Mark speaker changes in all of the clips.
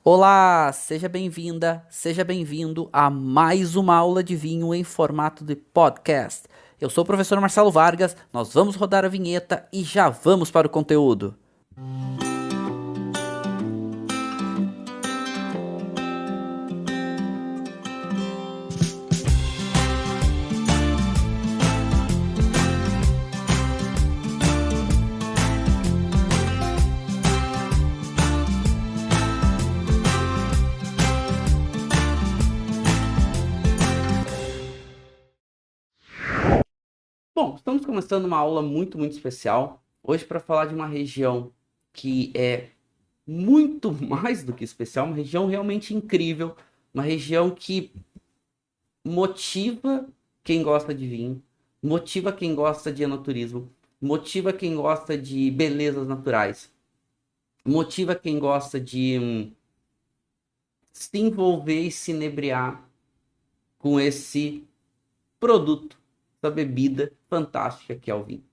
Speaker 1: Olá, seja bem-vinda, seja bem-vindo a mais uma aula de vinho em formato de podcast. Eu sou o professor Marcelo Vargas, nós vamos rodar a vinheta e já vamos para o conteúdo. Bom, estamos começando uma aula muito especial, hoje para falar de uma região que é muito mais do que especial, uma região realmente incrível, uma região que motiva quem gosta de vinho, motiva quem gosta de enoturismo, motiva quem gosta de belezas naturais, motiva quem gosta de se envolver e se inebriar com esse produto, essa bebida fantástica que é o vinho.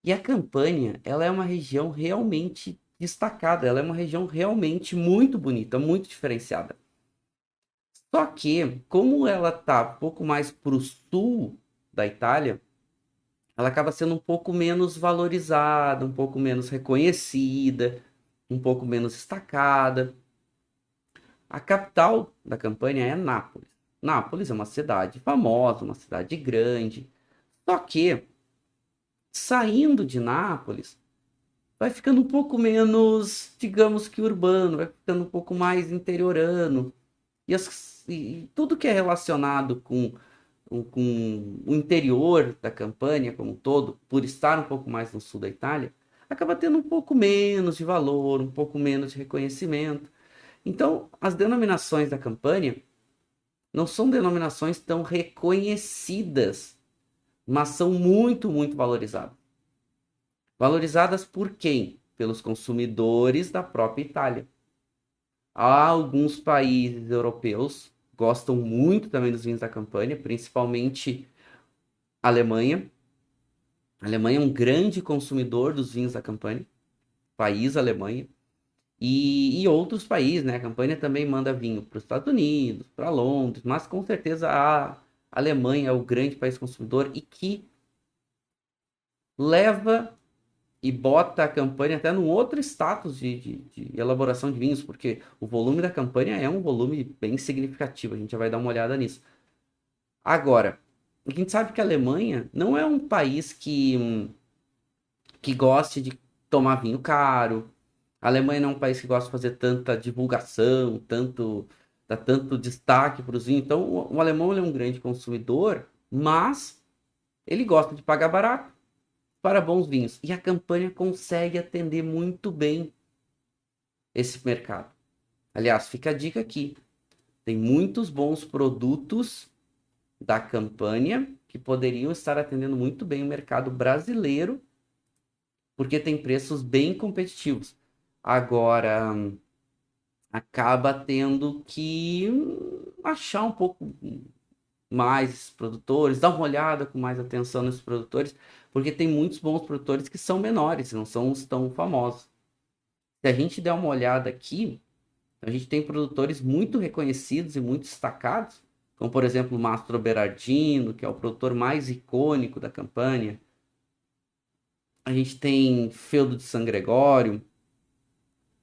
Speaker 1: E a Campânia, ela é uma região realmente destacada, ela é uma região realmente muito bonita, muito diferenciada. Só que, como ela está um pouco mais para o sul da Itália, ela acaba sendo um pouco menos valorizada, um pouco menos reconhecida, um pouco menos destacada. A capital da Campânia é Nápoles. Nápoles é uma cidade famosa, uma cidade grande. Só que, saindo de Nápoles, vai ficando um pouco menos, digamos que urbano, vai ficando um pouco mais interiorano. E tudo que é relacionado com o interior da Campânia como um todo, por estar um pouco mais no sul da Itália, acaba tendo um pouco menos de valor, um pouco menos de reconhecimento. Então, as denominações da Campânia não são denominações tão reconhecidas, mas são muito valorizadas. Valorizadas por quem? Pelos consumidores da própria Itália. Há alguns países europeus gostam muito também dos vinhos da Campânia, principalmente a Alemanha. A Alemanha é um grande consumidor dos vinhos da Campânia, país Alemanha. E outros países, né? A Campânia também manda vinho para os Estados Unidos, para Londres, mas com certeza a Alemanha é o grande país consumidor e que leva e bota a Campânia até num outro status de elaboração de vinhos, porque o volume da Campânia é um volume bem significativo, a gente já vai dar uma olhada nisso. Agora, a gente sabe que a Alemanha não é um país que goste de tomar vinho caro. A Alemanha não é um país que gosta de fazer tanta divulgação, dar tanto destaque para os vinhos. Então, o alemão ele é um grande consumidor, mas ele gosta de pagar barato para bons vinhos. E a Campânia consegue atender muito bem esse mercado. Aliás, fica a dica aqui. Tem muitos bons produtos da Campânia que poderiam estar atendendo muito bem o mercado brasileiro, porque tem preços bem competitivos. Agora, acaba tendo que achar um pouco mais esses produtores, dar uma olhada com mais atenção nesses produtores, porque tem muitos bons produtores que são menores, não são os tão famosos. Se a gente der uma olhada aqui, a gente tem produtores muito reconhecidos e muito destacados, como por exemplo o Mastro Berardino, que é o produtor mais icônico da campanha. A gente tem Feudo de San Gregório,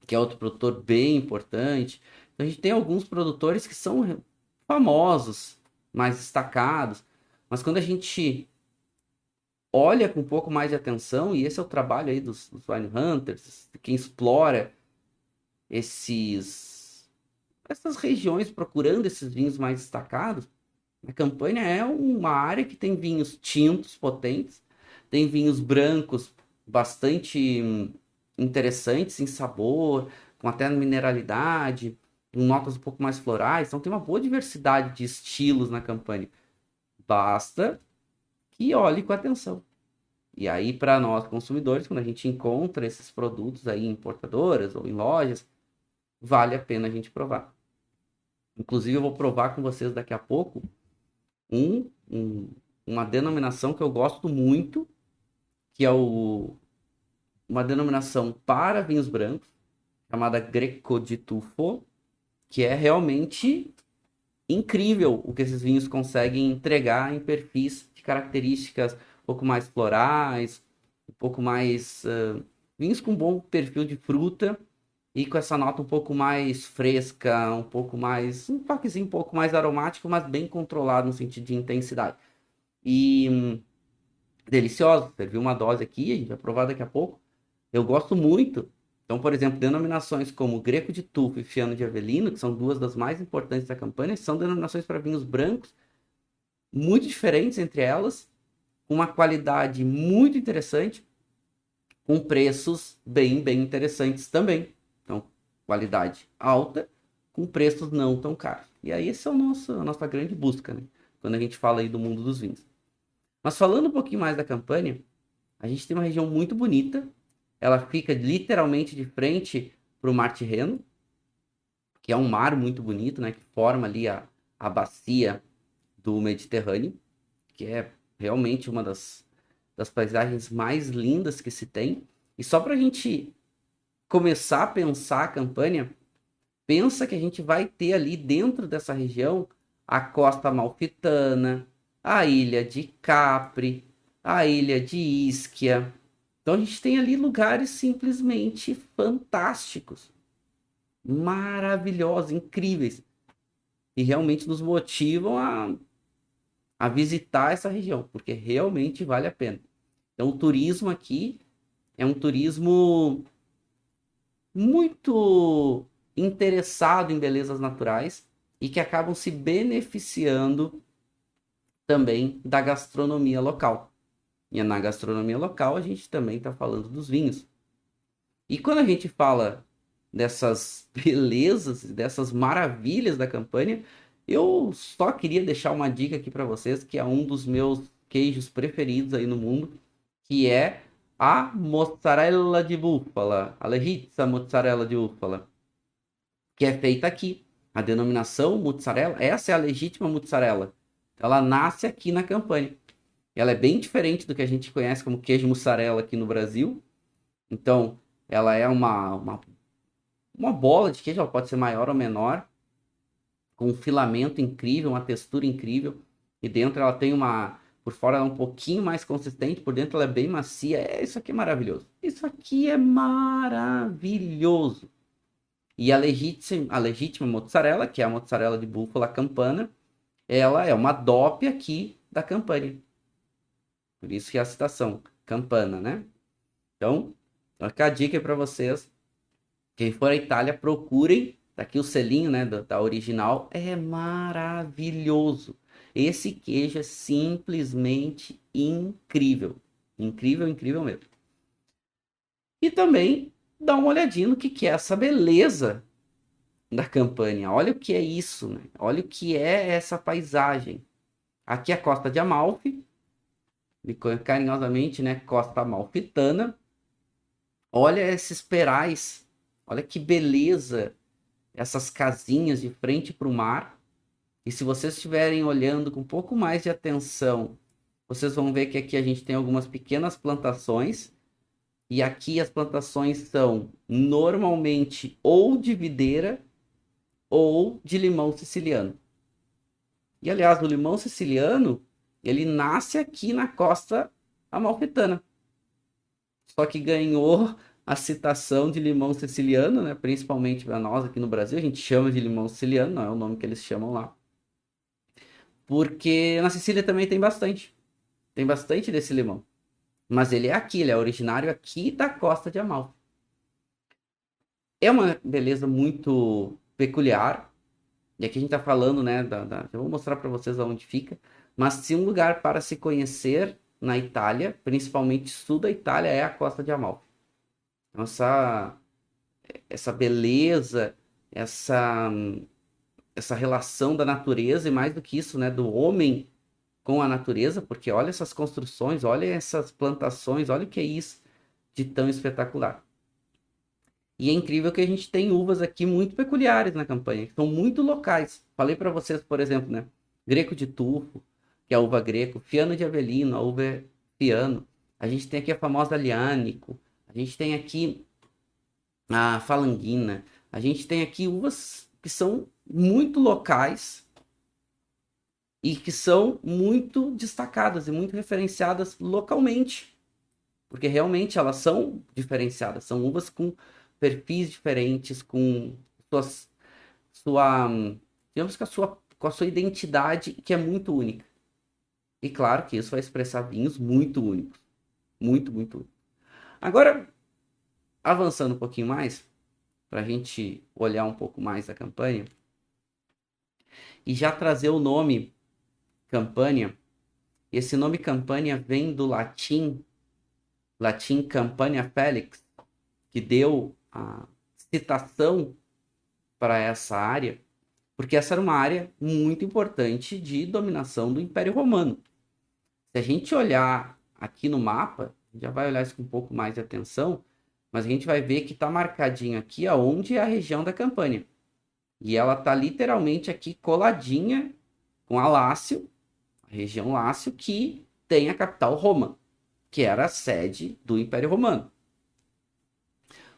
Speaker 1: que é outro produtor bem importante. Então, a gente tem alguns produtores que são famosos, mais destacados, mas quando a gente olha com um pouco mais de atenção, e esse é o trabalho aí dos Wine Hunters, quem explora essas regiões procurando esses vinhos mais destacados, a Campânia é uma área que tem vinhos tintos potentes, tem vinhos brancos bastante interessantes em sabor, com até mineralidade, com notas um pouco mais florais. Então tem uma boa diversidade de estilos na Campânia. Basta que olhe com atenção. E aí, para nós consumidores, quando a gente encontra esses produtos aí em importadoras ou em lojas, vale a pena a gente provar. Inclusive, eu vou provar com vocês daqui a pouco um, um- uma denominação que eu gosto muito, que é uma denominação para vinhos brancos. chamada Greco di Tufo, que é realmente incrível o que esses vinhos conseguem entregar em perfis de características um pouco mais florais, um pouco mais vinhos com bom perfil de fruta e com essa nota um pouco mais fresca, um pouco mais um toquezinho um pouco mais aromático, mas bem controlado no sentido de intensidade. E delicioso, servi uma dose aqui, a gente vai provar daqui a pouco. Eu gosto muito. Então, por exemplo, denominações como Greco de Tufo e Fiano de Avelino, que são duas das mais importantes da campanha, são denominações para vinhos brancos, muito diferentes entre elas, com uma qualidade muito interessante, com preços bem interessantes também. Então, qualidade alta, com preços não tão caros. E aí, esse é a nossa grande busca, né? Quando a gente fala aí do mundo dos vinhos. Mas falando um pouquinho mais da campanha, a gente tem uma região muito bonita. Ela fica literalmente de frente para o Mar Tirreno, que é um mar muito bonito, né? Que forma ali a bacia do Mediterrâneo, que é realmente uma das paisagens mais lindas que se tem. E só para a gente começar a pensar a campanha, pensa que a gente vai ter ali dentro dessa região a Costa Amalfitana, a ilha de Capri, a ilha de Ischia. Então a gente tem ali lugares simplesmente fantásticos, maravilhosos, incríveis, e realmente nos motivam a visitar essa região, porque realmente vale a pena. Então o turismo aqui é um turismo muito interessado em belezas naturais e que acabam se beneficiando também da gastronomia local. E na gastronomia local a gente também está falando dos vinhos. E quando a gente fala dessas belezas, dessas maravilhas da Campânia, eu só queria deixar uma dica aqui para vocês, que é um dos meus queijos preferidos aí no mundo, que é a mozzarella de búfala, a Legizia mozzarella de búfala, que é feita aqui. A denominação mozzarella, essa é a legítima mozzarella. Ela nasce aqui na Campânia. Ela é bem diferente do que a gente conhece como queijo mussarela aqui no Brasil. Então, ela é uma bola de queijo, ela pode ser maior ou menor, com um filamento incrível, uma textura incrível. E dentro ela tem por fora ela é um pouquinho mais consistente, por dentro ela é bem macia. Isso aqui é maravilhoso. Isso aqui é maravilhoso. E a legítima mozzarella, que é a mozzarella de búfala campana, ela é uma DOP aqui da Campania. Por isso que é a citação, campana, né? Então, fica a dica para vocês. Quem for à Itália, procurem. Tá aqui o selinho, né, da original. É maravilhoso. Esse queijo é simplesmente incrível. Incrível, incrível mesmo. E também dá uma olhadinha no que é essa beleza da Campania. Olha o que é isso, né? Olha o que é essa paisagem. Aqui é a Costa de Amalfi, carinhosamente, né, Costa Amalfitana. Olha esses perais, olha que beleza, essas casinhas de frente para o mar. E se vocês estiverem olhando com um pouco mais de atenção, vocês vão ver que aqui a gente tem algumas pequenas plantações. E aqui as plantações são normalmente ou de videira ou de limão siciliano. E aliás, o limão siciliano, ele nasce aqui na Costa Amalfitana. Só que ganhou a citação de limão siciliano, né? Principalmente para nós aqui no Brasil, a gente chama de limão siciliano, não é o nome que eles chamam lá. Porque na Sicília também tem bastante desse limão. Mas ele é aqui, ele é originário aqui da Costa de Amalfi. É uma beleza muito peculiar. E aqui a gente está falando, né? Eu vou mostrar para vocês aonde fica. Mas se um lugar para se conhecer na Itália, principalmente sul da Itália, é a Costa de Amalfi. Então, essa beleza, essa relação da natureza e mais do que isso, né, do homem com a natureza, porque olha essas construções, olha essas plantações, olha o que é isso de tão espetacular. E é incrível que a gente tem uvas aqui muito peculiares na campanha, que são muito locais. Falei para vocês, por exemplo, né, Greco de Tufo, que é a uva greco, Fiano de Avelino, a uva Fiano. A gente tem aqui a famosa Lianico. A gente tem aqui a Falanguina. A gente tem aqui uvas que são muito locais e que são muito destacadas e muito referenciadas localmente, porque realmente elas são diferenciadas, são uvas com perfis diferentes, com sua, digamos que com a sua identidade, que é muito única. E claro que isso vai expressar vinhos muito únicos, muito únicos. Agora, avançando um pouquinho mais, para a gente olhar um pouco mais a Campânia, e já trazer o nome Campânia. Esse nome Campânia vem do latim Campania Felix, que deu a citação para essa área, porque essa era uma área muito importante de dominação do Império Romano. Se a gente olhar aqui no mapa, já vai olhar isso com um pouco mais de atenção, mas a gente vai ver que está marcadinho aqui aonde é a região da Campânia. E ela está literalmente aqui coladinha com a Lácio, a região Lácio, que tem a capital Roma, que era a sede do Império Romano.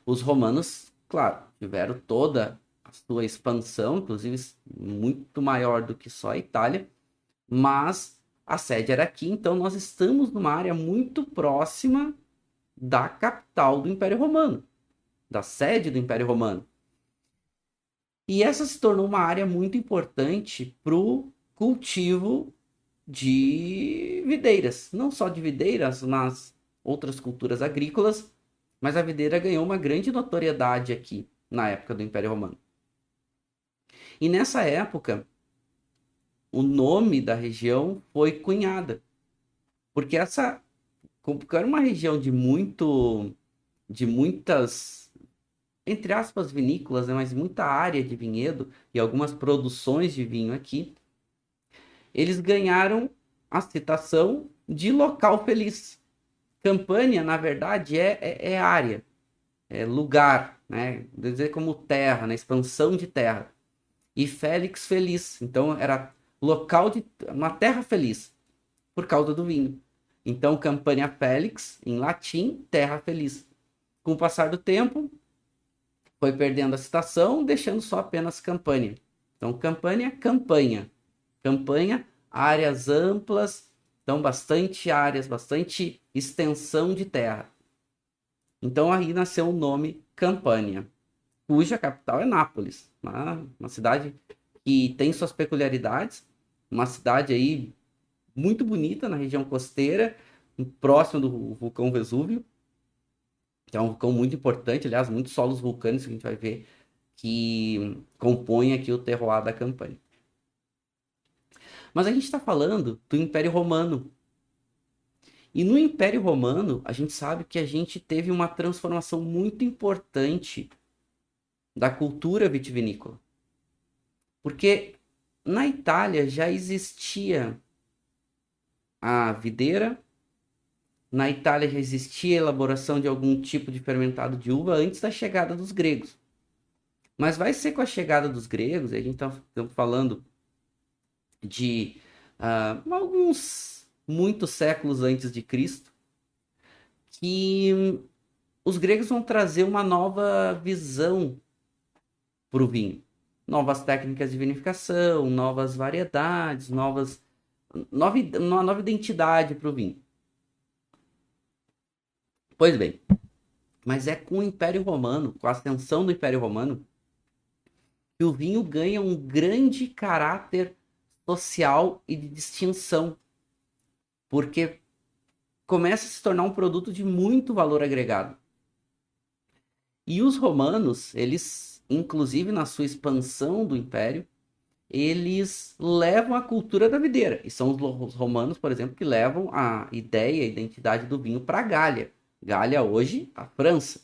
Speaker 1: Os romanos, claro, tiveram toda a sua expansão, inclusive muito maior do que só a Itália, mas a sede era aqui, então nós estamos numa área muito próxima da capital do Império Romano, da sede do Império Romano. E essa se tornou uma área muito importante para o cultivo de videiras, não só de videiras, mas outras culturas agrícolas, mas a videira ganhou uma grande notoriedade aqui na época do Império Romano. E nessa época, o nome da região foi cunhada, porque como era uma região de muitas, entre aspas, vinícolas, né, mas muita área de vinhedo e algumas produções de vinho aqui, eles ganharam a citação de local feliz. Campânia, na verdade, é área, é lugar, né? Dizer como terra, né? Expansão de terra. E Félix feliz, então era local de uma terra feliz, por causa do vinho. Então, Campania Felix, em latim, terra feliz. Com o passar do tempo, foi perdendo a citação, deixando só apenas Campania. Então, Campania, campanha. Campanha, áreas amplas, então bastante áreas, bastante extensão de terra. Então aí nasceu o nome Campania, cuja capital é Nápoles, uma cidade que tem suas peculiaridades, uma cidade aí muito bonita na região costeira, próximo do vulcão Vesúvio, que é um vulcão muito importante, aliás, muitos solos vulcânicos que a gente vai ver que compõem aqui o terroir da Campania. Mas a gente está falando do Império Romano. E no Império Romano, a gente sabe que a gente teve uma transformação muito importante da cultura vitivinícola. Porque na Itália já existia a videira, na Itália já existia a elaboração de algum tipo de fermentado de uva antes da chegada dos gregos. Mas vai ser com a chegada dos gregos, e a gente está falando de alguns muitos séculos antes de Cristo, que os gregos vão trazer uma nova visão para o vinho. Novas técnicas de vinificação, novas variedades, uma nova identidade para o vinho. Pois bem, mas é com o Império Romano, com a ascensão do Império Romano, que o vinho ganha um grande caráter social e de distinção, porque começa a se tornar um produto de muito valor agregado. E os romanos, eles, inclusive na sua expansão do império, eles levam a cultura da videira. E são os romanos, por exemplo, que levam a ideia, a identidade do vinho para a Gália. Gália hoje, a França.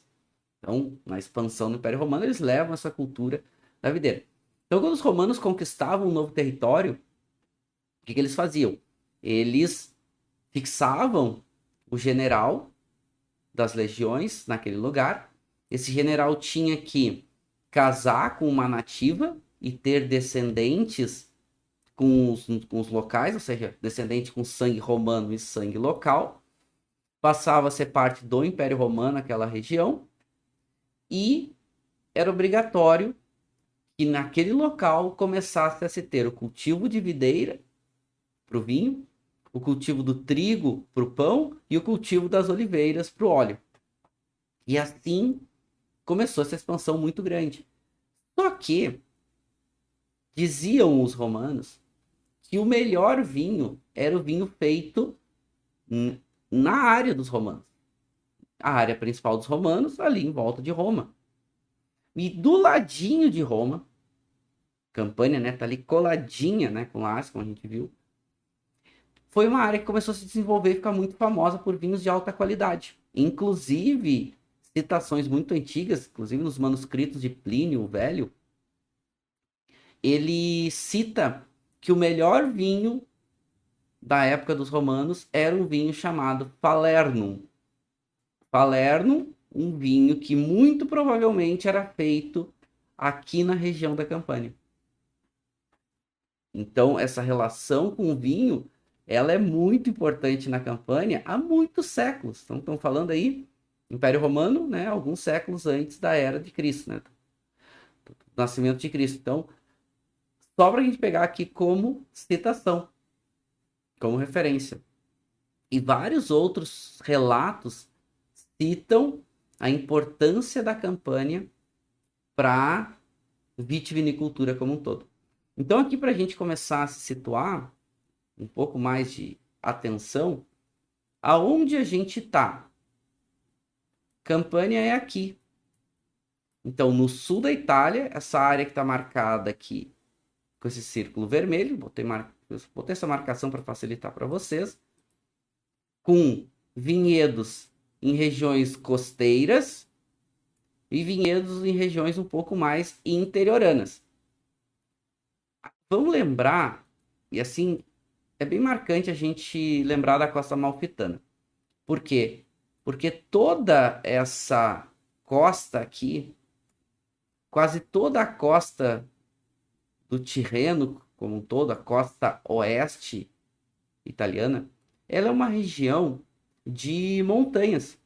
Speaker 1: Então, na expansão do Império Romano, eles levam essa cultura da videira. Então, quando os romanos conquistavam um novo território, o que eles faziam? Eles fixavam o general das legiões naquele lugar. Esse general tinha que casar com uma nativa e ter descendentes com os locais, ou seja, descendente com sangue romano e sangue local. Passava a ser parte do Império Romano, aquela região. E era obrigatório que naquele local começasse a se ter o cultivo de videira para o vinho, o cultivo do trigo para o pão e o cultivo das oliveiras para o óleo. E assim começou essa expansão muito grande. Só que diziam os romanos que o melhor vinho era o vinho feito na área dos romanos. A área principal dos romanos, ali em volta de Roma. E do ladinho de Roma, Campânia, né, tá ali coladinha, né, com Lácio, como a gente viu, foi uma área que começou a se desenvolver e ficar muito famosa por vinhos de alta qualidade. Inclusive, citações muito antigas, inclusive nos manuscritos de Plínio o Velho, ele cita que o melhor vinho da época dos romanos era um vinho chamado Falernum. Falernum, um vinho que muito provavelmente era feito aqui na região da Campânia. Então, essa relação com o vinho, ela é muito importante na Campânia há muitos séculos. Então, estão falando aí, Império Romano, né, alguns séculos antes da era de Cristo, né, do nascimento de Cristo. Então, só para a gente pegar aqui como citação, como referência. E vários outros relatos citam a importância da Campânia para a vitivinicultura como um todo. Então, aqui para a gente começar a se situar, um pouco mais de atenção, aonde a gente está. Campânia é aqui. Então, no sul da Itália, essa área que está marcada aqui com esse círculo vermelho, botei essa marcação para facilitar para vocês, com vinhedos em regiões costeiras e vinhedos em regiões um pouco mais interioranas. Vamos lembrar, e assim, é bem marcante a gente lembrar da Costa Amalfitana. Por quê? Porque toda essa costa aqui, quase toda a costa do Tirreno, como um todo, a costa oeste italiana, ela é uma região de montanhas.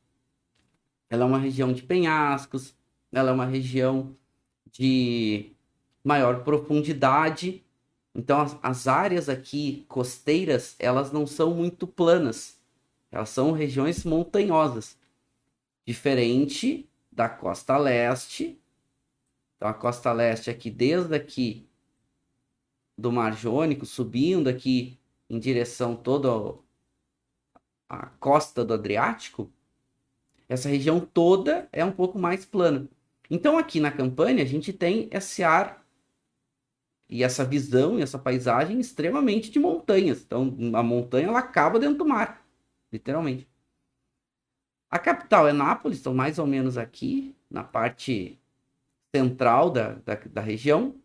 Speaker 1: Ela é uma região de penhascos, ela é uma região de maior profundidade. Então, as áreas aqui costeiras, elas não são muito planas. Elas são regiões montanhosas. Diferente da costa leste. Então, a costa leste aqui, desde aqui do Mar Jônico, subindo aqui em direção toda a costa do Adriático, essa região toda é um pouco mais plana. Então, aqui na Campânia, a gente tem esse ar e essa visão e essa paisagem extremamente de montanhas. Então, a montanha ela acaba dentro do mar, literalmente. A capital é Nápoles, então mais ou menos aqui, na parte central da região.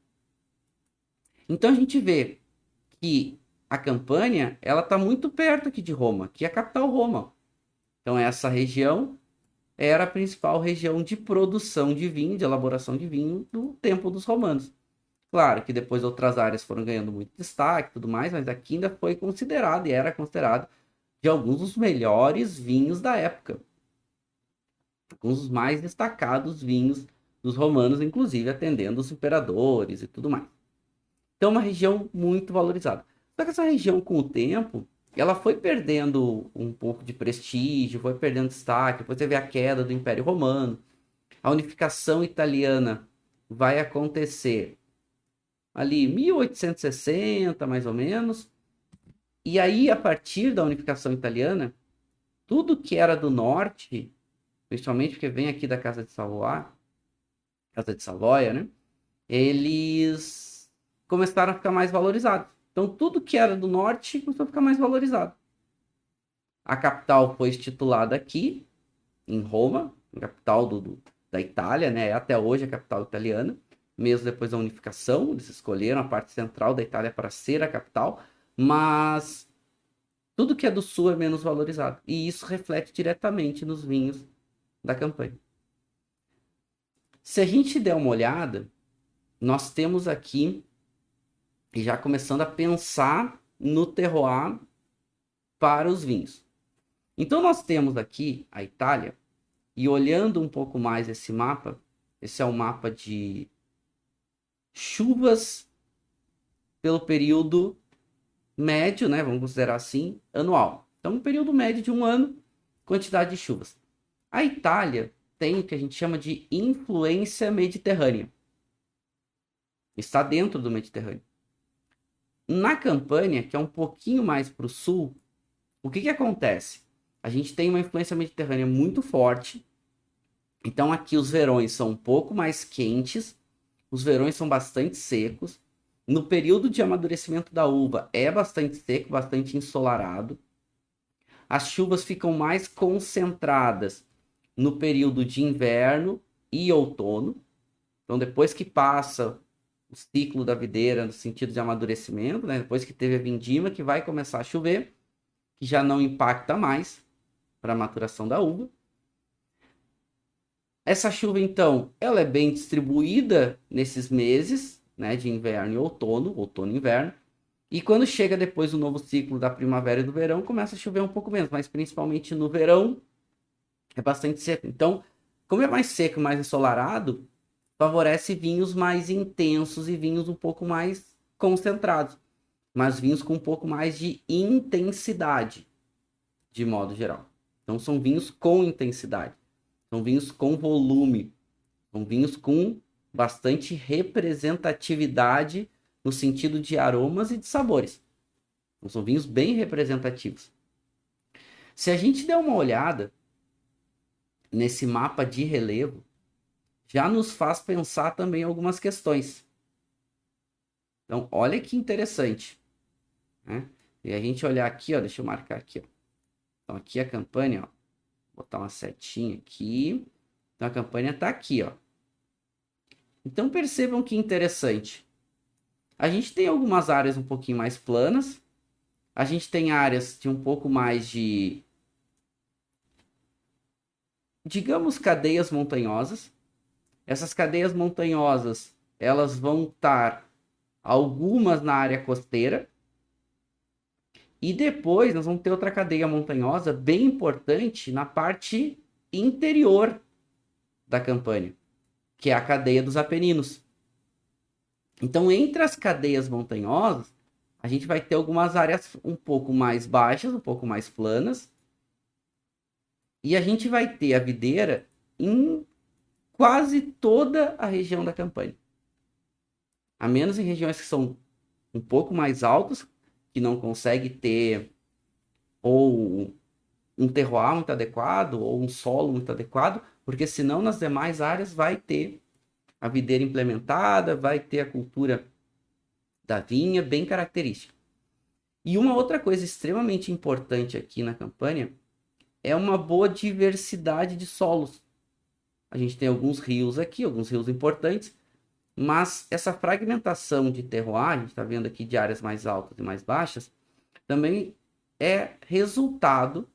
Speaker 1: Então, a gente vê que a Campânia ela está muito perto aqui de Roma, que é a capital Roma. Então, essa região era a principal região de produção de vinho, de elaboração de vinho do tempo dos romanos. Claro que depois outras áreas foram ganhando muito destaque e tudo mais, mas aqui ainda foi considerado e era considerado de alguns dos melhores vinhos da época. Alguns dos mais destacados vinhos dos romanos, inclusive atendendo os imperadores e tudo mais. Então, uma região muito valorizada. Só que essa região, com o tempo, ela foi perdendo um pouco de prestígio, foi perdendo destaque. Depois teve a queda do Império Romano. A unificação italiana vai acontecer ali 1860, mais ou menos. E aí, a partir da unificação italiana, tudo que era do norte, principalmente porque vem aqui da Casa de Savoia, né? Eles começaram a ficar mais valorizados. Então, tudo que era do norte começou a ficar mais valorizado. A capital foi instituída aqui, em Roma, a capital da Itália, né? Até hoje a capital italiana. Mesmo depois da unificação, eles escolheram a parte central da Itália para ser a capital, mas tudo que é do sul é menos valorizado. E isso reflete diretamente nos vinhos da Campânia. Se a gente der uma olhada, nós temos aqui, e já começando a pensar no terroir para os vinhos. Então nós temos aqui a Itália, e olhando um pouco mais esse mapa, Esse é o mapa de chuvas pelo período médio, né? Vamos considerar assim, anual. Então, um período médio de um ano, quantidade de chuvas. A Itália tem o que a gente chama de influência mediterrânea. Está dentro do Mediterrâneo. Na Campânia, que é um pouquinho mais para o sul, o que acontece? A gente tem uma influência mediterrânea muito forte. Então aqui os verões são um pouco mais quentes, os verões são bastante secos. No período de amadurecimento da uva é bastante seco, bastante ensolarado. As chuvas ficam mais concentradas no período de inverno e outono. Então depois que passa o ciclo da videira no sentido de amadurecimento, né? Depois que teve a vindima, que vai começar a chover, que já não impacta mais para a maturação da uva. Essa chuva, então, ela é bem distribuída nesses meses, né, de inverno e outono, outono e inverno. E quando chega depois o novo ciclo da primavera e do verão, começa a chover um pouco menos, mas principalmente no verão é bastante seco. Então, como é mais seco e mais ensolarado, favorece vinhos mais intensos e vinhos um pouco mais concentrados, mas vinhos com um pouco mais de intensidade, de modo geral. Então, são vinhos com intensidade. São vinhos com volume, são vinhos com bastante representatividade no sentido de aromas e de sabores. Então, são vinhos bem representativos. Se a gente der uma olhada nesse mapa de relevo, já nos faz pensar também algumas questões. Então, olha que interessante, né? E a gente olhar aqui, ó, deixa eu marcar aqui, ó. Então, aqui a Campânia, ó. Vou botar uma setinha aqui. Então a Campânia está aqui, ó. Então percebam que interessante. A gente tem algumas áreas um pouquinho mais planas. A gente tem áreas de um pouco mais de, digamos, cadeias montanhosas. Essas cadeias montanhosas, elas vão estar algumas na área costeira. E depois nós vamos ter outra cadeia montanhosa bem importante na parte interior da Campânia, que é a cadeia dos Apeninos. Então, entre as cadeias montanhosas, a gente vai ter algumas áreas um pouco mais baixas, um pouco mais planas. E a gente vai ter a videira em quase toda a região da Campânia. A menos em regiões que são um pouco mais altas, que não consegue ter ou um terroir muito adequado ou um solo muito adequado, porque senão nas demais áreas vai ter a videira implementada, vai ter a cultura da vinha bem característica. E uma outra coisa extremamente importante aqui na Campânia é uma boa diversidade de solos. A gente tem alguns rios aqui, alguns rios importantes, mas essa fragmentação de terroir, a gente está vendo aqui de áreas mais altas e mais baixas, também é resultado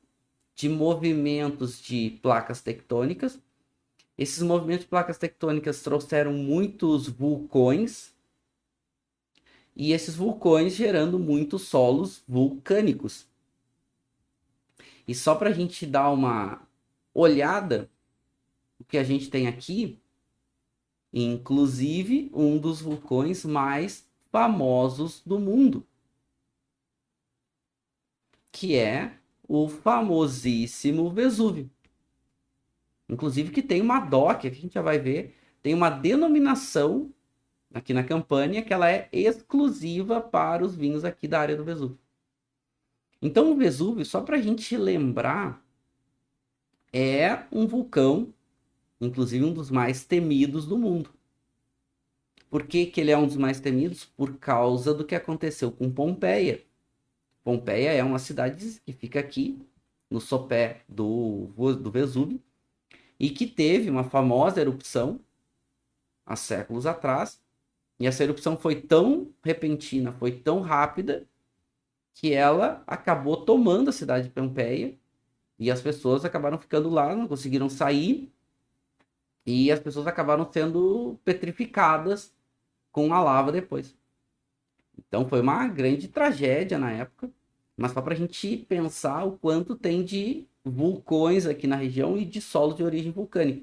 Speaker 1: de movimentos de placas tectônicas. Esses movimentos de placas tectônicas trouxeram muitos vulcões, e esses vulcões gerando muitos solos vulcânicos. E só para a gente dar uma olhada, o que a gente tem aqui, inclusive um dos vulcões mais famosos do mundo, que é o famosíssimo Vesúvio. Inclusive que tem uma DOC, aqui a gente já vai ver, tem uma denominação aqui na Campânia que ela é exclusiva para os vinhos aqui da área do Vesúvio. Então o Vesúvio, só para a gente lembrar, é um vulcão, inclusive um dos mais temidos do mundo. Por que ele é um dos mais temidos? Por causa do que aconteceu com Pompeia. Pompeia é uma cidade que fica aqui, no sopé do Vesúvio, e que teve uma famosa erupção há séculos atrás. E essa erupção foi tão repentina, foi tão rápida, que ela acabou tomando a cidade de Pompeia. E as pessoas acabaram ficando lá, não conseguiram sair. E as pessoas acabaram sendo petrificadas com a lava depois. Então foi uma grande tragédia na época. Mas só para a gente pensar o quanto tem de vulcões aqui na região e de solos de origem vulcânica.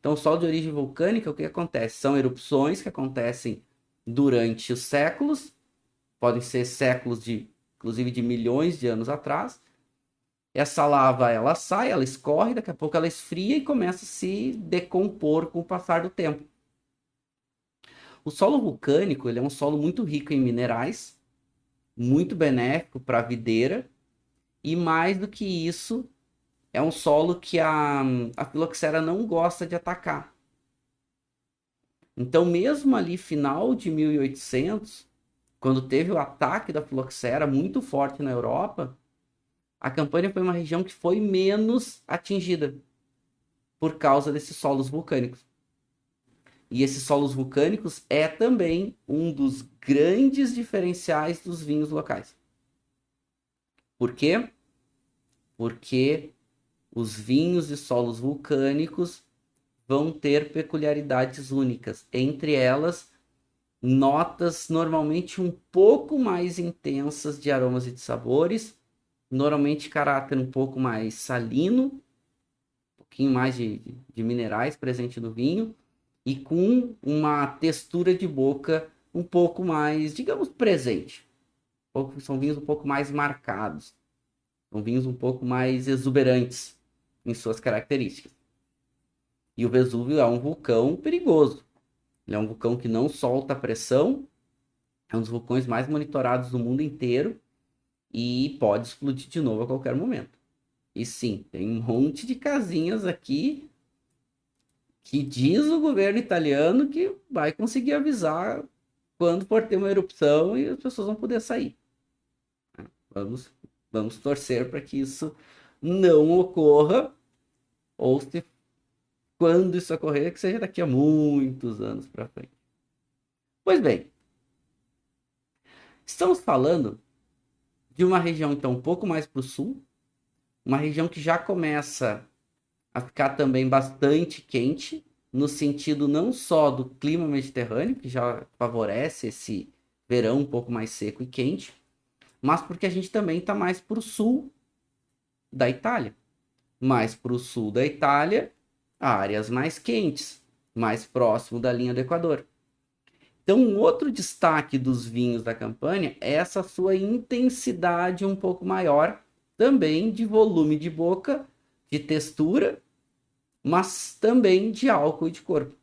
Speaker 1: Então, o solo de origem vulcânica, o que acontece? São erupções que acontecem durante os séculos, podem ser séculos inclusive de milhões de anos atrás. Essa lava, ela sai, ela escorre, daqui a pouco ela esfria e começa a se decompor com o passar do tempo. O solo vulcânico, ele é um solo muito rico em minerais, muito benéfico para a videira, e mais do que isso, é um solo que a filoxera não gosta de atacar. Então, mesmo ali, final de 1800, quando teve o ataque da filoxera muito forte na Europa, a Campânia foi uma região que foi menos atingida por causa desses solos vulcânicos. E esses solos vulcânicos é também um dos grandes diferenciais dos vinhos locais. Por quê? Porque os vinhos de solos vulcânicos vão ter peculiaridades únicas. Entre elas, notas normalmente um pouco mais intensas de aromas e de sabores, normalmente caráter um pouco mais salino, um pouquinho mais de minerais presente no vinho, e com uma textura de boca um pouco mais, digamos, presente. São vinhos um pouco mais marcados. São vinhos um pouco mais exuberantes em suas características. E o Vesúvio é um vulcão perigoso. Ele é um vulcão que não solta pressão, é um dos vulcões mais monitorados do mundo inteiro e pode explodir de novo a qualquer momento. E sim, tem um monte de casinhas aqui que diz o governo italiano que vai conseguir avisar quando for ter uma erupção e as pessoas vão poder sair. Vamos torcer para que isso não ocorra, ou se quando isso ocorrer, que seja daqui a muitos anos para frente. Pois bem, estamos falando de uma região então um pouco mais para o sul, uma região que já começa a ficar também bastante quente, no sentido não só do clima mediterrâneo, que já favorece esse verão um pouco mais seco e quente, mas porque a gente também está mais para o sul da Itália. Mais para o sul da Itália, áreas mais quentes, mais próximo da linha do Equador. Então, um outro destaque dos vinhos da Campânia é essa sua intensidade um pouco maior, também de volume de boca, de textura, mas também de álcool e de corpo.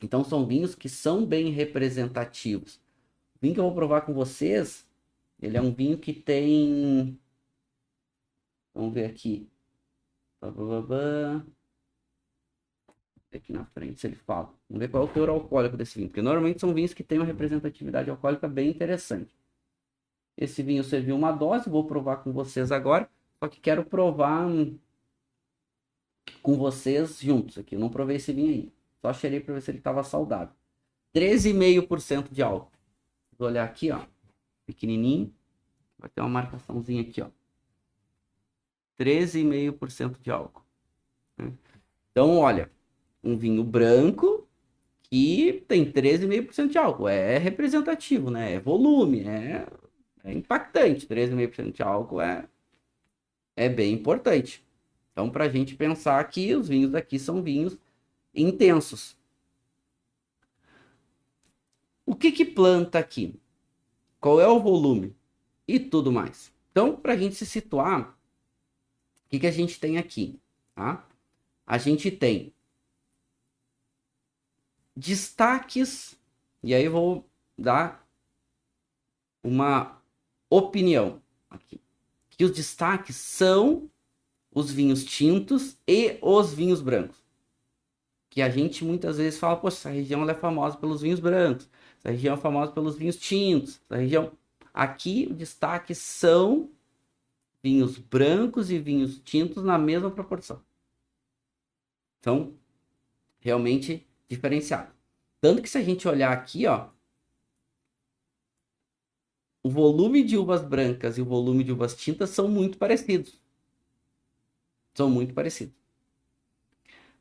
Speaker 1: Então, são vinhos que são bem representativos. O vinho que eu vou provar com vocês, ele é um vinho que tem... Vamos ver aqui. Aqui na frente, se ele fala. Vamos ver qual é o teor alcoólico desse vinho, porque normalmente são vinhos que têm uma representatividade alcoólica bem interessante. Esse vinho serviu uma dose, vou provar com vocês agora, só que quero provar com vocês juntos aqui. Eu não provei esse vinho aí, só cheirei para ver se ele estava saudável. 13,5% de álcool. Vou olhar aqui, ó, pequenininho, vai ter uma marcaçãozinha aqui, ó. 13,5% de álcool. Então, olha, um vinho branco que tem 13,5% de álcool. É representativo, né? É volume, é impactante. 13,5% de álcool é bem importante. Então, para a gente pensar que os vinhos aqui são vinhos intensos. O que planta aqui? Qual é o volume? E tudo mais. Então, para a gente se situar, o que a gente tem aqui? Tá? A gente tem destaques, e aí eu vou dar uma opinião aqui. Que os destaques são os vinhos tintos e os vinhos brancos. Que a gente muitas vezes fala, poxa, essa região ela é famosa pelos vinhos brancos, essa região é famosa pelos vinhos tintos, essa região... Aqui o destaque são vinhos brancos e vinhos tintos na mesma proporção. Então, realmente diferenciado. Tanto que se a gente olhar aqui, ó, o volume de uvas brancas e o volume de uvas tintas são muito parecidos. São muito parecidos.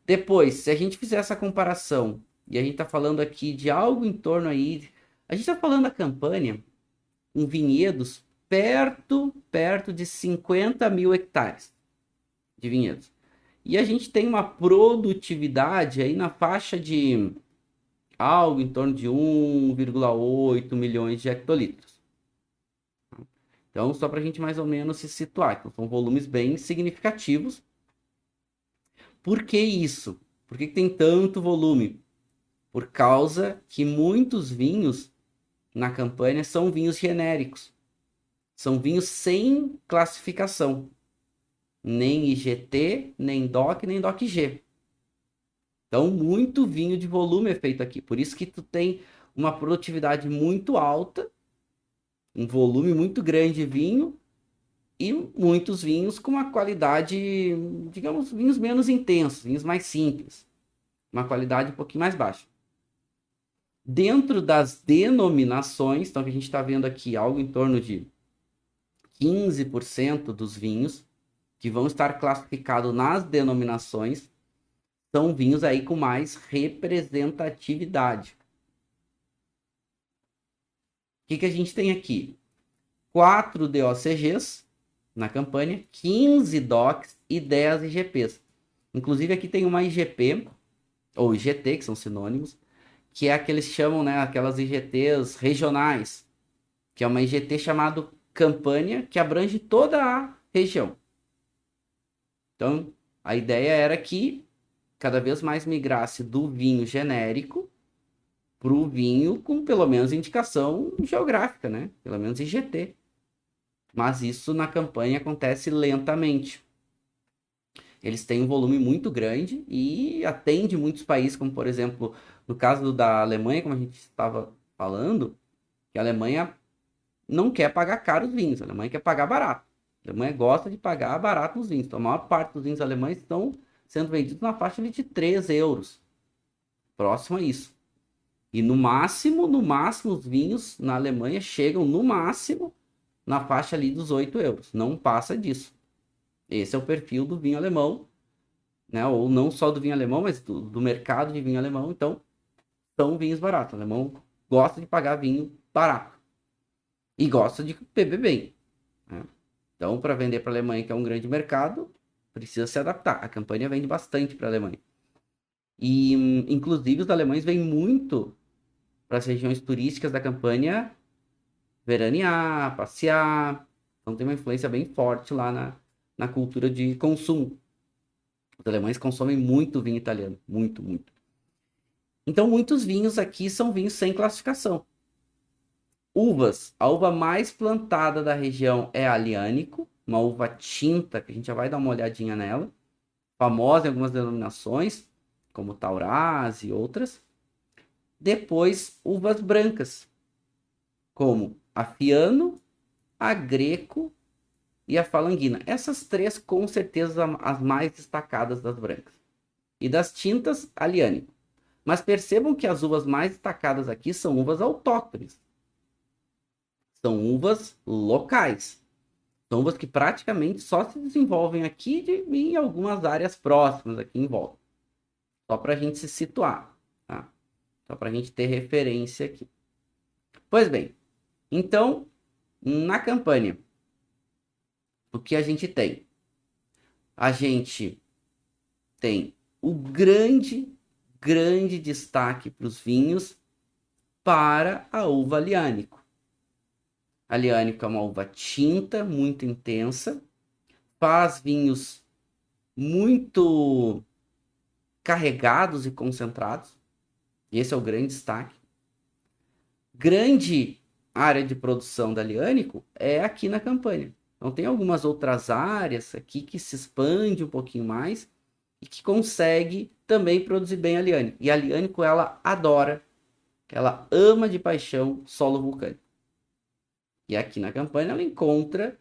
Speaker 1: Depois, se a gente fizer essa comparação, e a gente está falando aqui de algo em torno aí, a gente está falando da Campânia, em vinhedos perto de 50 mil hectares de vinhedos. E a gente tem uma produtividade aí na faixa de algo em torno de 1,8 milhões de hectolitros. Então, só para a gente mais ou menos se situar. Então, são volumes bem significativos. Por que isso? Por que tem tanto volume? Por causa que muitos vinhos na Campânia são vinhos genéricos. São vinhos sem classificação. Nem IGT, nem DOC, nem DOC-G. Então, muito vinho de volume é feito aqui. Por isso que tu tem uma produtividade muito alta, um volume muito grande de vinho e muitos vinhos com uma qualidade, digamos, vinhos menos intensos, vinhos mais simples. Uma qualidade um pouquinho mais baixa. Dentro das denominações, então que a gente está vendo aqui algo em torno de 15% dos vinhos que vão estar classificados nas denominações são vinhos aí com mais representatividade. O que a gente tem aqui? 4 DOCGs na Campânia, 15 DOCs e 10 IGPs. Inclusive aqui tem uma IGP, ou IGT, que são sinônimos, que é aqueles chamam, né, aquelas IGTs regionais, que é uma IGT chamada Campânia, que abrange toda a região. Então, a ideia era que cada vez mais migrasse do vinho genérico para o vinho com pelo menos indicação geográfica, né? Pelo menos IGT. Mas isso na Campânia acontece lentamente. Eles têm um volume muito grande e atende muitos países, como por exemplo, no caso da Alemanha, como a gente estava falando, que a Alemanha não quer pagar caro os vinhos, a Alemanha quer pagar barato. A Alemanha gosta de pagar barato os vinhos. Então, a maior parte dos vinhos alemães estão sendo vendidos na faixa de 3 euros. Próximo a isso. E no máximo, os vinhos na Alemanha chegam no máximo na faixa ali dos 8 euros. Não passa disso. Esse é o perfil do vinho alemão, né? Ou não só do vinho alemão, mas do mercado de vinho alemão. Então, são vinhos baratos. O alemão gosta de pagar vinho barato. E gosta de beber bem, né? Então, para vender para a Alemanha, que é um grande mercado, precisa se adaptar. A Campânia vende bastante para a Alemanha. E, inclusive, os alemães vêm muito para as regiões turísticas da Campânia veranear, passear. Então, tem uma influência bem forte lá na cultura de consumo. Os alemães consomem muito vinho italiano. Muito, muito. Então, muitos vinhos aqui são vinhos sem classificação. Uvas. A uva mais plantada da região é a Aglianico, uma uva tinta, que a gente já vai dar uma olhadinha nela. Famosa em algumas denominações, como Taurás e outras. Depois, uvas brancas, como a Fiano, a Greco e a Falanguina. Essas três, com certeza, as mais destacadas das brancas. E das tintas, a Aglianico. Mas percebam que as uvas mais destacadas aqui são uvas autóctones. São uvas locais. São uvas que praticamente só se desenvolvem aqui e em algumas áreas próximas aqui em volta. Só para a gente se situar, tá? Só para a gente ter referência aqui. Pois bem, então, na Campânia, o que a gente tem? A gente tem o grande destaque para os vinhos para a uva Aglianico. A Aglianico é uma uva tinta, muito intensa, faz vinhos muito carregados e concentrados. Esse é o grande destaque. Grande área de produção da Aglianico é aqui na Campânia. Então tem algumas outras áreas aqui que se expande um pouquinho mais e que consegue também produzir bem a Aglianico. E a Aglianico, ela adora, ela ama de paixão solo vulcânico. E aqui na Campânia ela encontra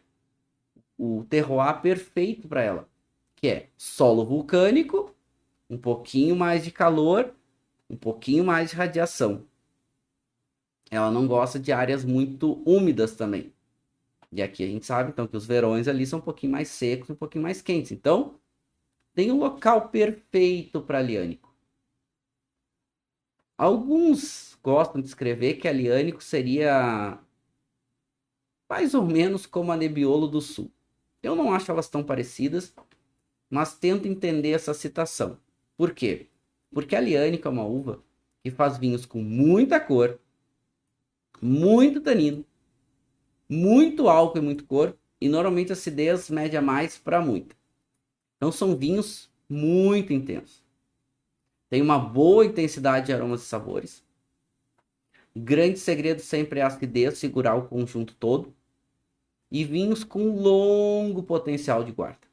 Speaker 1: o terroir perfeito para ela, que é solo vulcânico, um pouquinho mais de calor, um pouquinho mais de radiação. Ela não gosta de áreas muito úmidas também. E aqui a gente sabe, então, que os verões ali são um pouquinho mais secos, um pouquinho mais quentes. Então, tem um local perfeito para Aglianico. Alguns gostam de escrever que a Aglianico seria mais ou menos como a Nebbiolo do Sul. Eu não acho elas tão parecidas, mas tento entender essa citação. Por quê? Porque a Liânica é uma uva que faz vinhos com muita cor, muito tanino, muito álcool e muito cor, e normalmente acidez média mais para muita. Então são vinhos muito intensos. Tem uma boa intensidade de aromas e sabores. O grande segredo sempre é a acidez, segurar o conjunto todo. E vinhos com longo potencial de guarda.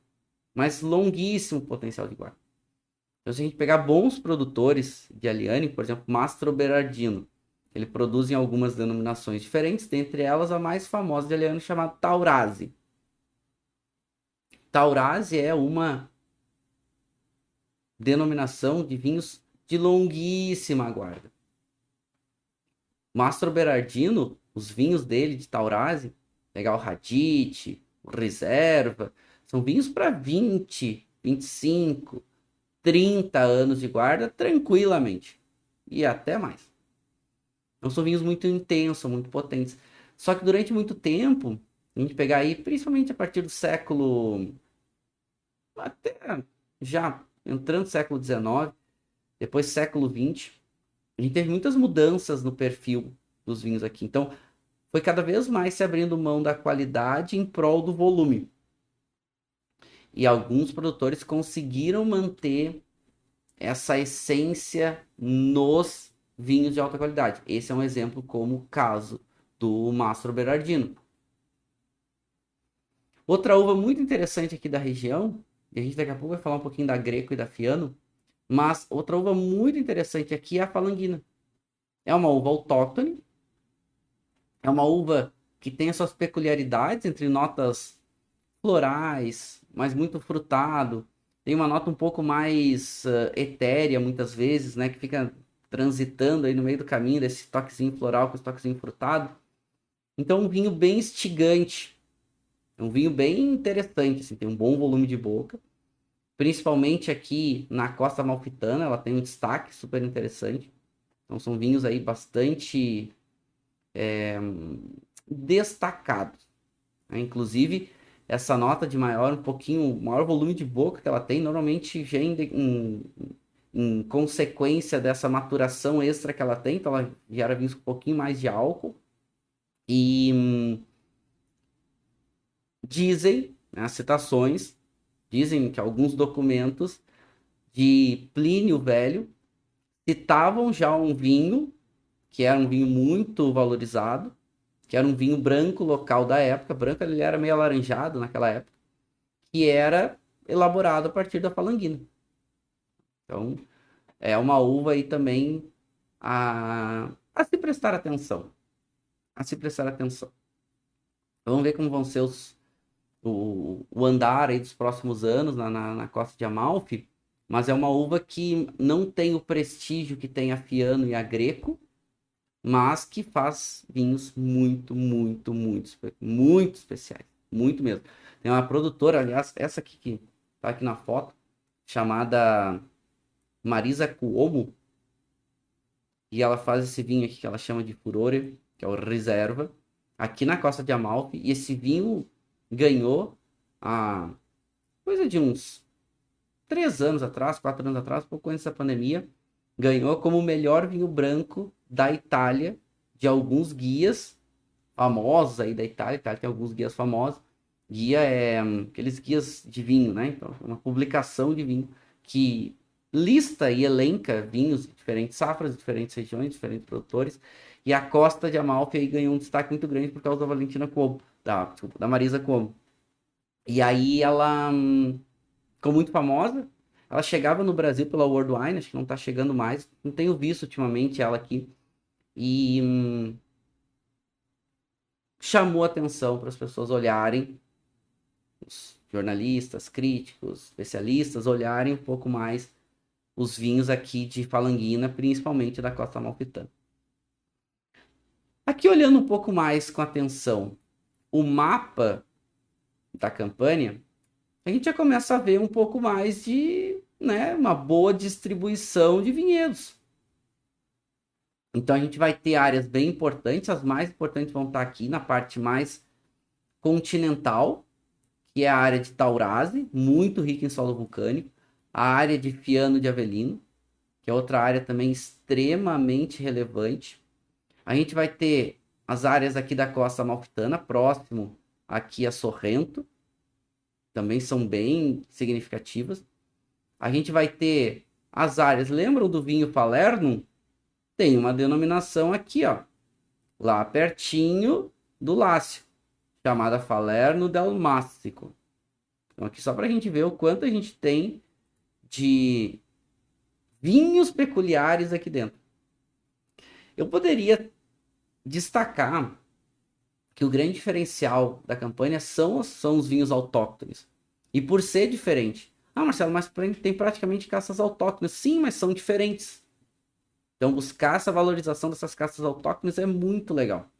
Speaker 1: Mas longuíssimo potencial de guarda. Então, se a gente pegar bons produtores de Agliani, por exemplo, Mastro Berardino, ele produz em algumas denominações diferentes, dentre elas a mais famosa de Agliani, chamada Taurasi. Taurasi é uma denominação de vinhos de longuíssima guarda. Mastro Berardino, os vinhos dele de Taurasi, pegar o Radit, o Reserva, são vinhos para 20, 25, 30 anos de guarda tranquilamente. E até mais. Então são vinhos muito intensos, muito potentes. Só que durante muito tempo, a gente pegar aí, principalmente a partir do século... até já entrando no século XIX, depois século XX, a gente teve muitas mudanças no perfil dos vinhos aqui. Então, foi cada vez mais se abrindo mão da qualidade em prol do volume. E alguns produtores conseguiram manter essa essência nos vinhos de alta qualidade. Esse é um exemplo como o caso do Mastro Berardino. Outra uva muito interessante aqui da região, e a gente daqui a pouco vai falar um pouquinho da Greco e da Fiano, mas outra uva muito interessante aqui é a Falanguina. É uma uva autóctone, é uma uva que tem as suas peculiaridades entre notas florais, mas muito frutado. Tem uma nota um pouco mais etérea, muitas vezes, né? Que fica transitando aí no meio do caminho desse toquezinho floral com esse toquezinho frutado. Então, um vinho bem instigante. É um vinho bem interessante, assim, tem um bom volume de boca. Principalmente aqui na Costa Amalfitana, ela tem um destaque super interessante. Então, são vinhos aí bastante destacados, né? Inclusive, essa nota de maior, um pouquinho, maior volume de boca que ela tem, normalmente vem em consequência dessa maturação extra que ela tem, então ela gera vinhos com um pouquinho mais de álcool. E dizem, né, as citações, dizem que alguns documentos de Plínio Velho citavam já um vinho, que era um vinho muito valorizado, que era um vinho branco local da época, branco ele era meio alaranjado naquela época, que era elaborado a partir da falanguina. Então, é uma uva aí também a se prestar atenção. A se prestar atenção. Vamos ver como vão ser o andar aí dos próximos anos na Costa de Amalfi, mas é uma uva que não tem o prestígio que tem a Fiano e a Greco, mas que faz vinhos muito, muito, muito especiais. Muito mesmo. Tem uma produtora, aliás, essa aqui que tá aqui na foto, chamada Marisa Cuomo, e ela faz esse vinho aqui que ela chama de Furore, que é o Reserva, aqui na Costa de Amalfi, e esse vinho ganhou há coisa de uns 3 anos atrás, 4 anos atrás, pouco antes da pandemia, ganhou como o melhor vinho branco da Itália, de alguns guias famosos aí da Itália. Itália tem alguns guias famosos. Guia é aqueles guias de vinho, né? Então, uma publicação de vinho que lista e elenca vinhos de diferentes safras, de diferentes regiões, de diferentes produtores. E a Costa de Amalfi aí ganhou um destaque muito grande por causa da Valentina Cuomo, da Marisa Cuomo. E aí ela ficou muito famosa. Ela chegava no Brasil pela World Wine, acho que não tá chegando mais. Não tenho visto ultimamente ela aqui. E chamou atenção para as pessoas olharem, os jornalistas, críticos, especialistas, olharem um pouco mais os vinhos aqui de Falanguina, principalmente da Costa Amalfitana. Aqui olhando um pouco mais com atenção o mapa da Campânia, a gente já começa a ver um pouco mais de, né, uma boa distribuição de vinhedos. Então a gente vai ter áreas bem importantes, as mais importantes vão estar aqui na parte mais continental, que é a área de Taurasi, muito rica em solo vulcânico, a área de Fiano de Avellino, que é outra área também extremamente relevante. A gente vai ter as áreas aqui da Costa Amalfitana, próximo aqui a Sorrento, também são bem significativas. A gente vai ter as áreas, lembram do vinho Falernum? Tem uma denominação aqui, ó, lá pertinho do Lácio, chamada Falerno del Massico. Então aqui só para a gente ver o quanto a gente tem de vinhos peculiares aqui dentro. Eu poderia destacar que o grande diferencial da campanha são os vinhos autóctones. E por ser diferente. Ah, Marcelo, mas tem praticamente caças autóctones. Sim, mas são diferentes. Então buscar essa valorização dessas caças autóctones é muito legal.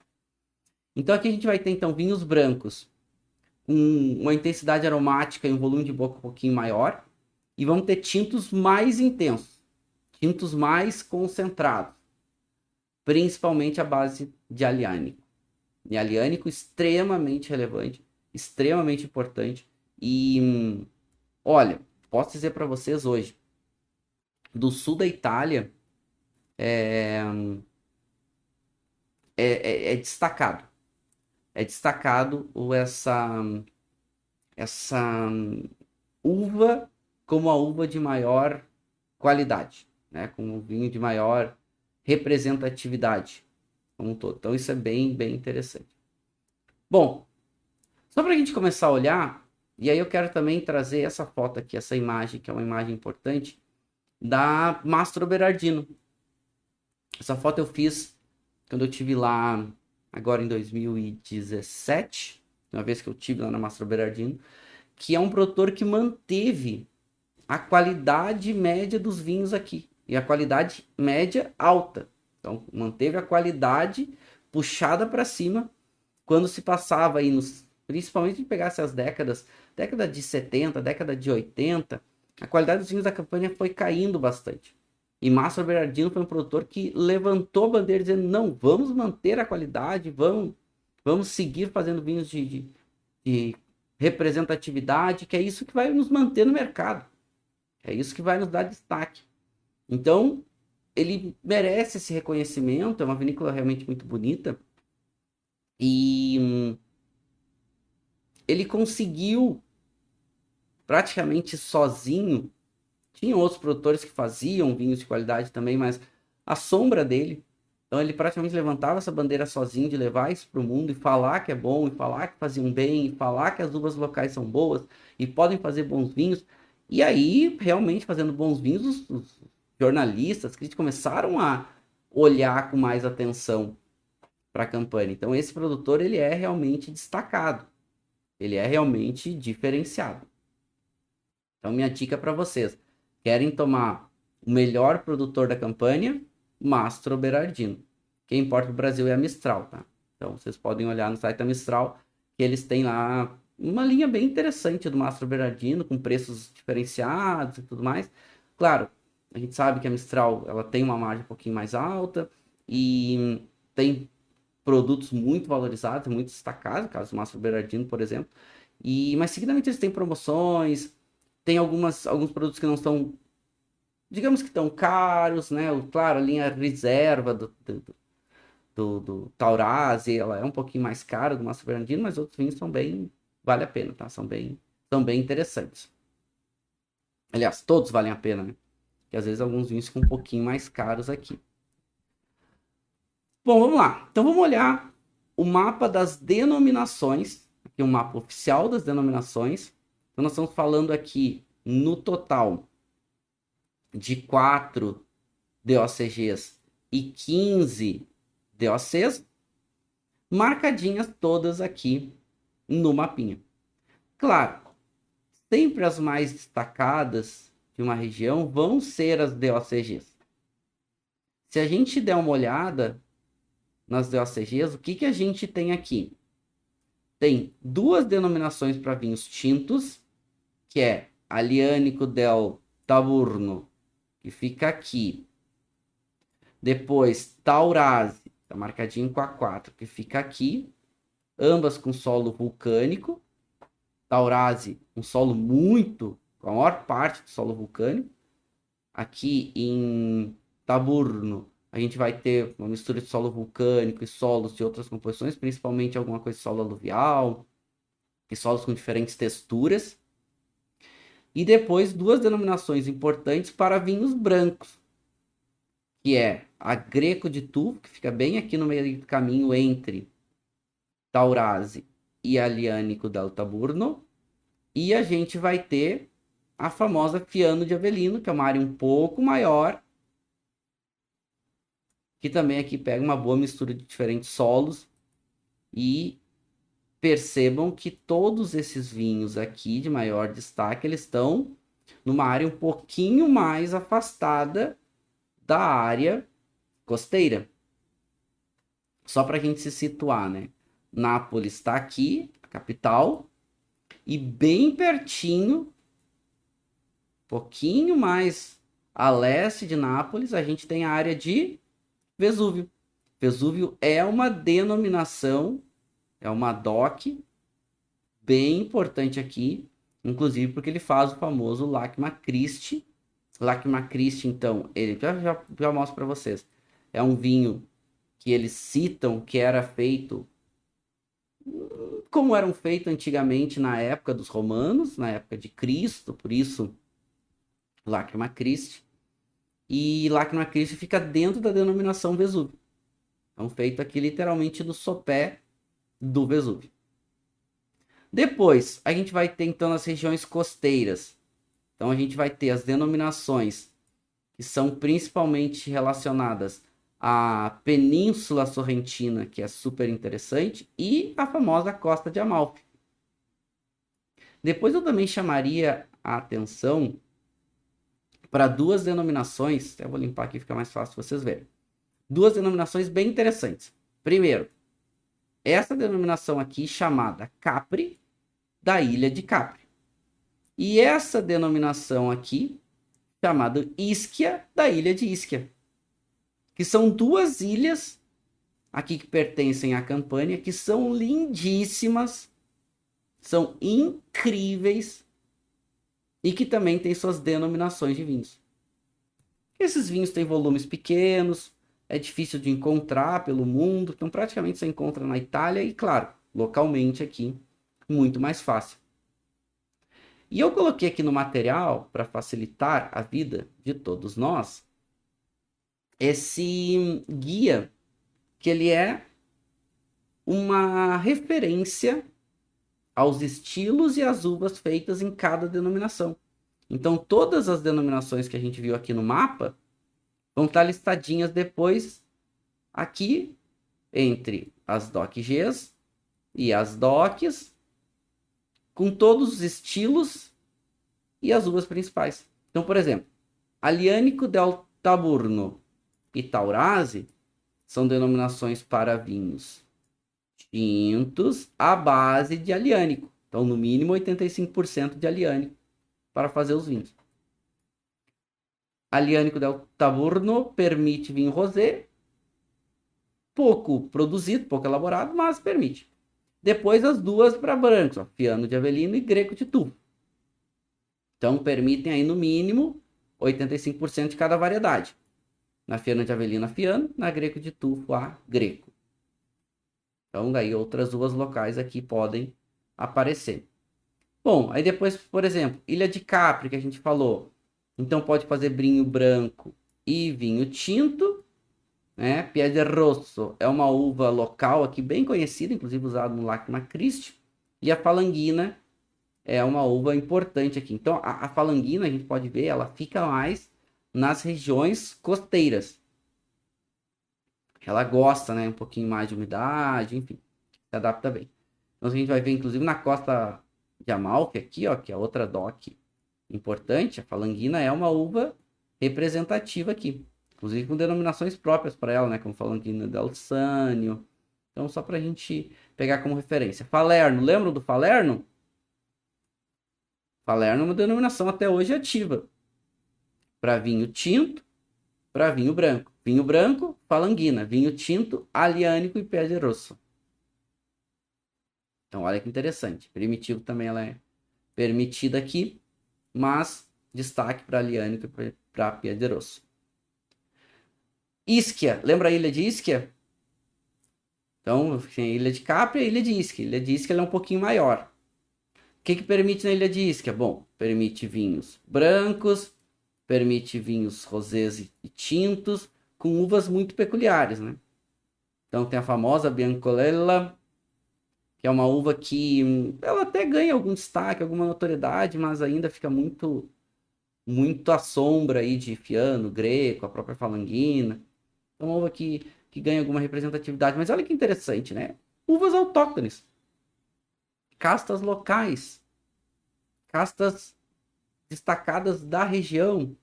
Speaker 1: Então aqui a gente vai ter então vinhos brancos com uma intensidade aromática e um volume de boca um pouquinho maior. E vamos ter tintos mais intensos. Tintos mais concentrados. Principalmente a base de aliânico. E aliânico extremamente relevante, extremamente importante. E olha, posso dizer para vocês hoje, do sul da Itália é destacado. É destacado essa uva como a uva de maior qualidade, né? Como o vinho de maior representatividade como um todo. Então isso é bem, bem interessante. Bom, só para a gente começar a olhar, e aí eu quero também trazer essa foto aqui, essa imagem, que é uma imagem importante, da Mastro Berardino. Essa foto eu fiz quando eu tive lá, agora em 2017, uma vez que eu tive lá na Mastro Berardino, que é um produtor que manteve a qualidade média dos vinhos aqui, e a qualidade média alta. Então, manteve a qualidade puxada para cima, quando se passava aí nos, principalmente se pegasse as década de 70, década de 80, a qualidade dos vinhos da campanha foi caindo bastante. E Mastro Berardino foi um produtor que levantou a bandeira dizendo, não, vamos manter a qualidade, vamos seguir fazendo vinhos de representatividade, que é isso que vai nos manter no mercado. É isso que vai nos dar destaque. Então, ele merece esse reconhecimento, é uma vinícola realmente muito bonita. E ele conseguiu praticamente sozinho. Tinha outros produtores que faziam vinhos de qualidade também, mas a sombra dele. Então ele praticamente levantava essa bandeira sozinho de levar isso para o mundo e falar que é bom, e falar que faziam bem, e falar que as uvas locais são boas e podem fazer bons vinhos. E aí, realmente fazendo bons vinhos, os jornalistas, críticos começaram a olhar com mais atenção para a campanha. Então esse produtor ele é realmente destacado. Ele é realmente diferenciado. Então minha dica para vocês, querem tomar o melhor produtor da campanha? Mastro Berardino. Quem importa no Brasil é a Mistral, tá? Então vocês podem olhar no site da Mistral, que eles têm lá uma linha bem interessante do Mastro Berardino, com preços diferenciados e tudo mais. Claro, a gente sabe que a Mistral ela tem uma margem um pouquinho mais alta e tem produtos muito valorizados, muito destacados, no caso do Mastro Berardino, por exemplo. Mas seguidamente eles têm promoções, tem alguns produtos que não estão, digamos que estão caros, né? Claro, a linha reserva do Taurasi, ela é um pouquinho mais cara do Mastro Berardino, mas outros vinhos são bem, vale a pena, tá? São bem interessantes. Aliás, todos valem a pena, né? Porque às vezes alguns vinhos ficam um pouquinho mais caros aqui. Bom, vamos lá. Então vamos olhar o mapa das denominações, aqui é um mapa oficial das denominações. Então nós estamos falando aqui no total de 4 DOCGs e 15 DOCs, marcadinhas todas aqui no mapinha. Claro, sempre as mais destacadas de uma região vão ser as DOCGs. Se a gente der uma olhada nas DOCGs, o que a gente tem aqui? Tem duas denominações para vinhos tintos, que é Alianico del Taburno, que fica aqui. Depois Taurasi, tá marcadinho com A4, que fica aqui. Ambas com solo vulcânico, Taurasi, um solo com a maior parte do solo vulcânico. Aqui em Taburno, a gente vai ter uma mistura de solo vulcânico e solos de outras composições, principalmente alguma coisa de solo aluvial, e solos com diferentes texturas. E depois, duas denominações importantes para vinhos brancos, que é a Greco de Tufo, que fica bem aqui no meio do caminho entre Taurasi e Aglianico del Taburno. E a gente vai ter a famosa Fiano de Avellino, que é uma área um pouco maior, que também aqui pega uma boa mistura de diferentes solos. E percebam que todos esses vinhos aqui de maior destaque, eles estão numa área um pouquinho mais afastada da área costeira. Só para a gente se situar, né? Nápoles está aqui, a capital, e bem pertinho, pouquinho mais a leste de Nápoles, a gente tem a área de Vesúvio. Vesúvio é uma denominação, é uma DOC bem importante aqui, inclusive porque ele faz o famoso Lacma Christi. Lacma Christi, então, ele já mostro para vocês. É um vinho que eles citam que era feito como eram feitos antigamente na época dos romanos, na época de Cristo, por isso Lacma Christi. E Lacma Christi fica dentro da denominação Vesúvio. Então, feito aqui literalmente no sopé do Vesúvio. Depois, a gente vai ter então as regiões costeiras. Então, a gente vai ter as denominações que são principalmente relacionadas à Península Sorrentina, que é super interessante, e a famosa Costa de Amalfi. Depois eu também chamaria a atenção para duas denominações, até vou limpar aqui, fica mais fácil vocês verem. Duas denominações bem interessantes. Primeiro, essa denominação aqui chamada Capri, da ilha de Capri. E essa denominação aqui, chamada Ischia, da ilha de Ischia. Que são duas ilhas aqui que pertencem à Campânia, que são lindíssimas, são incríveis e que também têm suas denominações de vinhos. Esses vinhos têm volumes pequenos, é difícil de encontrar pelo mundo, então praticamente você encontra na Itália e, claro, localmente aqui, muito mais fácil. E eu coloquei aqui no material, para facilitar a vida de todos nós, esse guia, que ele é uma referência aos estilos e às uvas feitas em cada denominação. Então, todas as denominações que a gente viu aqui no mapa vão estar listadinhas depois aqui entre as DOC-Gs e as DOCs, com todos os estilos e as uvas principais. Então, por exemplo, Aglianico del Taburno e Taurasi são denominações para vinhos tintos à base de Aglianico. Então, no mínimo 85% de Aglianico para fazer os vinhos. Aglianico del Taburno permite vinho rosé, pouco produzido, pouco elaborado, mas permite. Depois as duas para brancos, ó, Fiano de Avellino e Greco de Tufo. Então permitem aí no mínimo 85% de cada variedade. Na Fiano de Avellino a Fiano, na Greco de Tufo a Greco. Então daí outras uvas locais aqui podem aparecer. Bom, aí depois, por exemplo, Ilha de Capri, que a gente falou. Então pode fazer vinho branco e vinho tinto, né? Piede Rosso é uma uva local aqui bem conhecida, inclusive usada no Lacma Christi. E a Falanghina é uma uva importante aqui. Então a Falanghina, a gente pode ver, ela fica mais nas regiões costeiras. Ela gosta, né? Um pouquinho mais de umidade, enfim, se adapta bem. Então a gente vai ver, inclusive, na Costa de Amalfi aqui, ó, que é outra DOC importante. A Falanghina é uma uva representativa aqui, inclusive com denominações próprias para ela, né? Como Falanghina del Sannio. Então, só para a gente pegar como referência. Falerno, lembram do Falerno? Falerno é uma denominação até hoje ativa para vinho tinto, para vinho branco. Vinho branco, Falanghina. Vinho tinto, Aglianico e Piede Rosso. Então, olha que interessante. Primitivo também ela é permitida aqui, mas destaque para Aglianico e para Piederosso. Ischia, lembra a ilha de Ischia? Então, tem a ilha de Capri e a ilha de Ischia. A ilha de Ischia é um pouquinho maior. O que permite na ilha de Ischia? Bom, permite vinhos brancos, permite vinhos rosés e tintos, com uvas muito peculiares, né? Então tem a famosa Biancolella, que é uma uva que ela até ganha algum destaque, alguma notoriedade, mas ainda fica muito à sombra aí de Fiano, Greco, a própria Falanghina. É uma uva que ganha alguma representatividade. Mas olha que interessante, né? Uvas autóctones, castas locais, castas destacadas da região.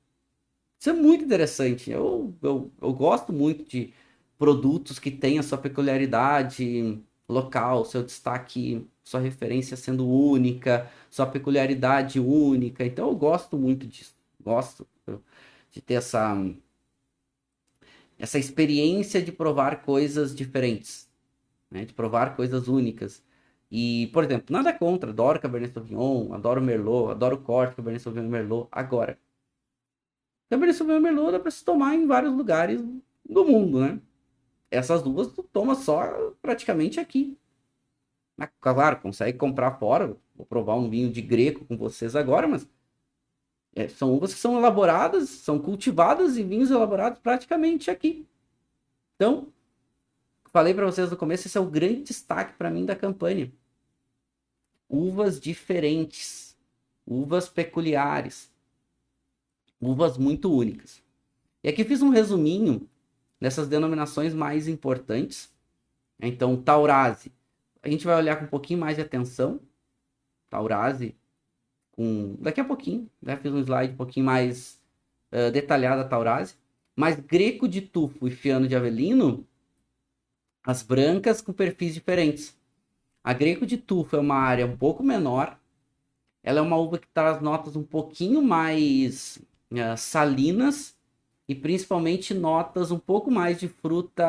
Speaker 1: Isso é muito interessante. Eu gosto muito de produtos que têm a sua peculiaridade local, seu destaque, sua referência sendo única, sua peculiaridade única. Então eu gosto muito disso. Gosto de ter essa experiência de provar coisas diferentes, né? De provar coisas únicas. E, por exemplo, nada contra, adoro Cabernet Sauvignon, adoro Merlot, adoro Corte, Cabernet Sauvignon e Merlot. Agora, Cabernet Sauvignon e Merlot dá para se tomar em vários lugares do mundo, né? Essas duas tu toma só praticamente aqui. Claro, consegue comprar fora. Vou provar um vinho de Greco com vocês agora, mas são uvas que são elaboradas, são cultivadas e vinhos elaborados praticamente aqui. Então, falei para vocês no começo, esse é o grande destaque para mim da campanha. Uvas diferentes, uvas peculiares, uvas muito únicas. E aqui fiz um resuminho dessas denominações mais importantes. Então, Taurasi, a gente vai olhar com um pouquinho mais de atenção. Taurasi, daqui a pouquinho, né? Fiz um slide um pouquinho mais detalhado da Taurasi. Mas Greco de Tufo e Fiano de Avelino, as brancas com perfis diferentes. A Greco de Tufo é uma área um pouco menor. Ela é uma uva que traz notas um pouquinho mais salinas e principalmente notas um pouco mais de fruta,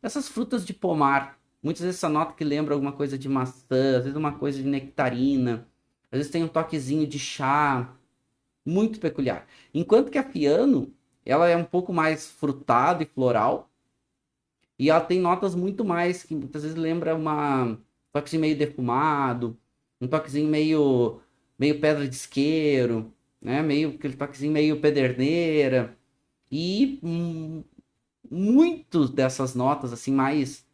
Speaker 1: essas frutas de pomar. Muitas vezes essa nota que lembra alguma coisa de maçã, às vezes uma coisa de nectarina, às vezes tem um toquezinho de chá, muito peculiar. Enquanto que a Fiano, ela é um pouco mais frutado e floral, e ela tem notas muito mais, que muitas vezes lembra um toquezinho meio defumado, um toquezinho meio pedra de isqueiro, né? Aquele toquezinho meio pederneira. E muitas dessas notas assim mais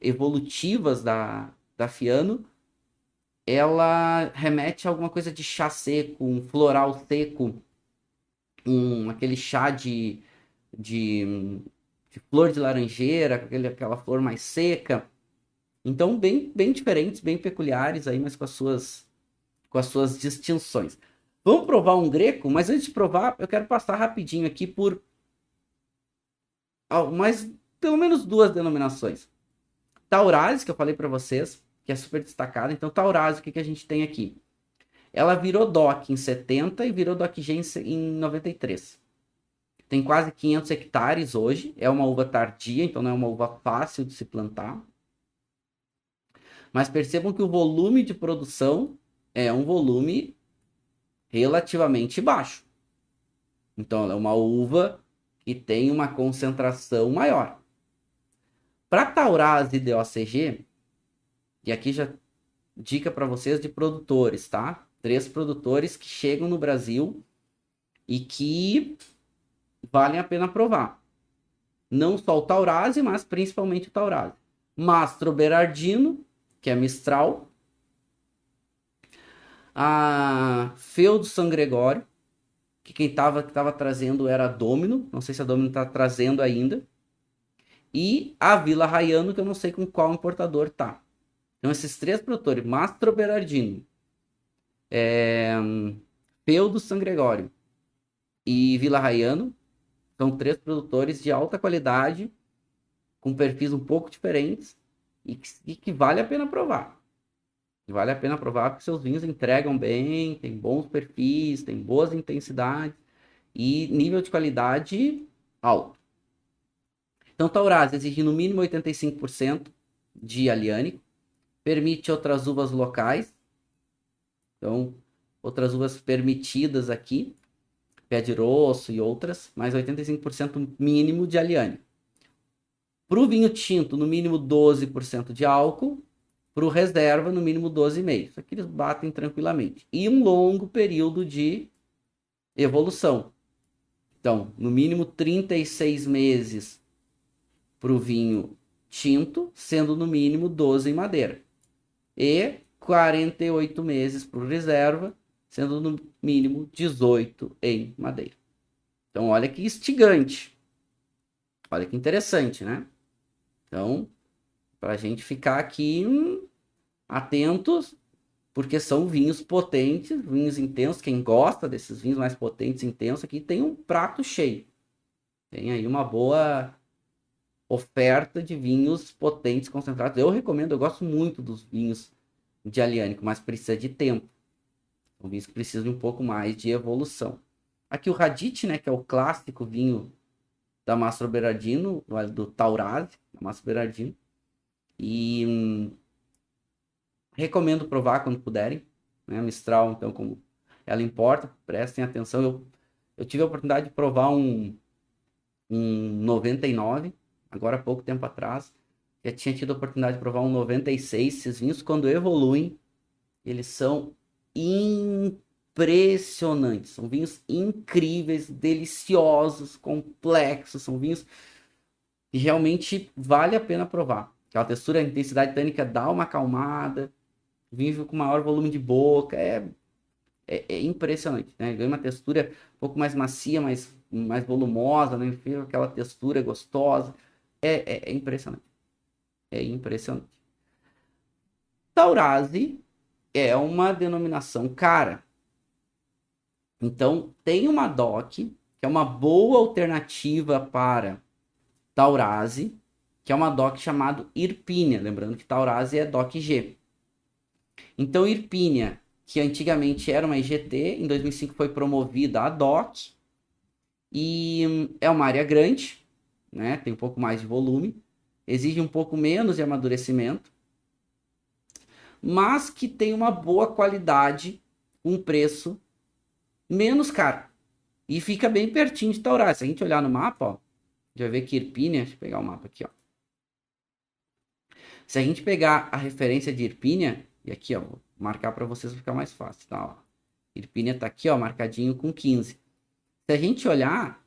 Speaker 1: evolutivas da Fiano, ela remete a alguma coisa de chá seco, um floral seco, aquele chá de flor de laranjeira, aquela flor mais seca. Então, bem diferentes, bem peculiares aí, mas com as suas distinções. Vamos provar um Greco, mas antes de provar, eu quero passar rapidinho aqui por mais, pelo menos duas denominações. Taurasi, que eu falei para vocês, que é super destacada. Então, Taurasi, o que a gente tem aqui? Ela virou DOC em 70 e virou DOC G em 93. Tem quase 500 hectares hoje. É uma uva tardia, então não é uma uva fácil de se plantar. Mas percebam que o volume de produção é um volume relativamente baixo. Então, ela é uma uva que tem uma concentração maior. Para Taurasi DOCG, e aqui já dica para vocês de produtores, tá? 3 produtores que chegam no Brasil e que valem a pena provar. Não só o Taurasi, mas principalmente o Taurasi. Mastro Berardino, que é Mistral. A Feudo San Gregório, que quem estava trazendo era a Domino. Não sei se a Domino está trazendo ainda. E a Vila Raiano, que eu não sei com qual importador tá. Então, esses 3 produtores, Mastro Berardino, Feudo San Gregório e Vila Raiano, são 3 produtores de alta qualidade, com perfis um pouco diferentes e que vale a pena provar. Vale a pena provar porque seus vinhos entregam bem, tem bons perfis, tem boas intensidades e nível de qualidade alto. Então, Taurasi exige no mínimo 85% de aliânico, permite outras uvas locais, Então, outras uvas permitidas aqui, Pé de Rosso e outras, mas 85% mínimo de Alliane. Para o vinho tinto, no mínimo 12% de álcool. Para o reserva, no mínimo 12,5%. Isso aqui eles batem tranquilamente. E um longo período de evolução. Então, no mínimo 36 meses para o vinho tinto, sendo no mínimo 12 em madeira. E 48 meses para o reserva, sendo no mínimo 18 em madeira. Então, olha que instigante. Olha que interessante, né? Então, para a gente ficar aqui atentos, porque são vinhos potentes, vinhos intensos. Quem gosta desses vinhos mais potentes e intensos aqui tem um prato cheio. Tem aí uma boa oferta de vinhos potentes, concentrados. Eu recomendo, eu gosto muito dos vinhos de Alliane, mas precisa de tempo. São vinhos que precisam de um pouco mais de evolução. Aqui o Radit, né, que é o clássico vinho da Mastro Berardino, do Taurasi, da Mastro Berardino. E recomendo provar quando puderem, né? Mistral, então, como ela importa, prestem atenção. Eu tive a oportunidade de provar um 99, agora há pouco tempo atrás. Já tinha tido a oportunidade de provar um 96. Esses vinhos, quando evoluem, eles são impressionantes. São vinhos incríveis, deliciosos, complexos. São vinhos que realmente vale a pena provar. Aquela textura, a intensidade tânica dá uma acalmada. Vinho com maior volume de boca. É impressionante, né? Ganha uma textura um pouco mais macia, mais volumosa, né? Fica aquela textura gostosa. É impressionante. É impressionante. Taurasi é uma denominação cara. Então, tem uma DOC, que é uma boa alternativa para Taurasi, que é uma DOC chamada Irpínia. Lembrando que Taurasi é DOC G. Então, Irpínia, que antigamente era uma IGT, em 2005 foi promovida a DOC. E é uma área grande, né? Tem um pouco mais de volume. Exige um pouco menos de amadurecimento. Mas que tem uma boa qualidade, um preço menos caro. E fica bem pertinho de Taurasi. Se a gente olhar no mapa, ó, já vê que Irpínia, deixa eu pegar o mapa aqui, ó. Se a gente pegar a referência de Irpínia, e aqui, ó, vou marcar para vocês ficar mais fácil, tá? Ó. Irpínia tá aqui, ó, marcadinho com 15. Se a gente olhar,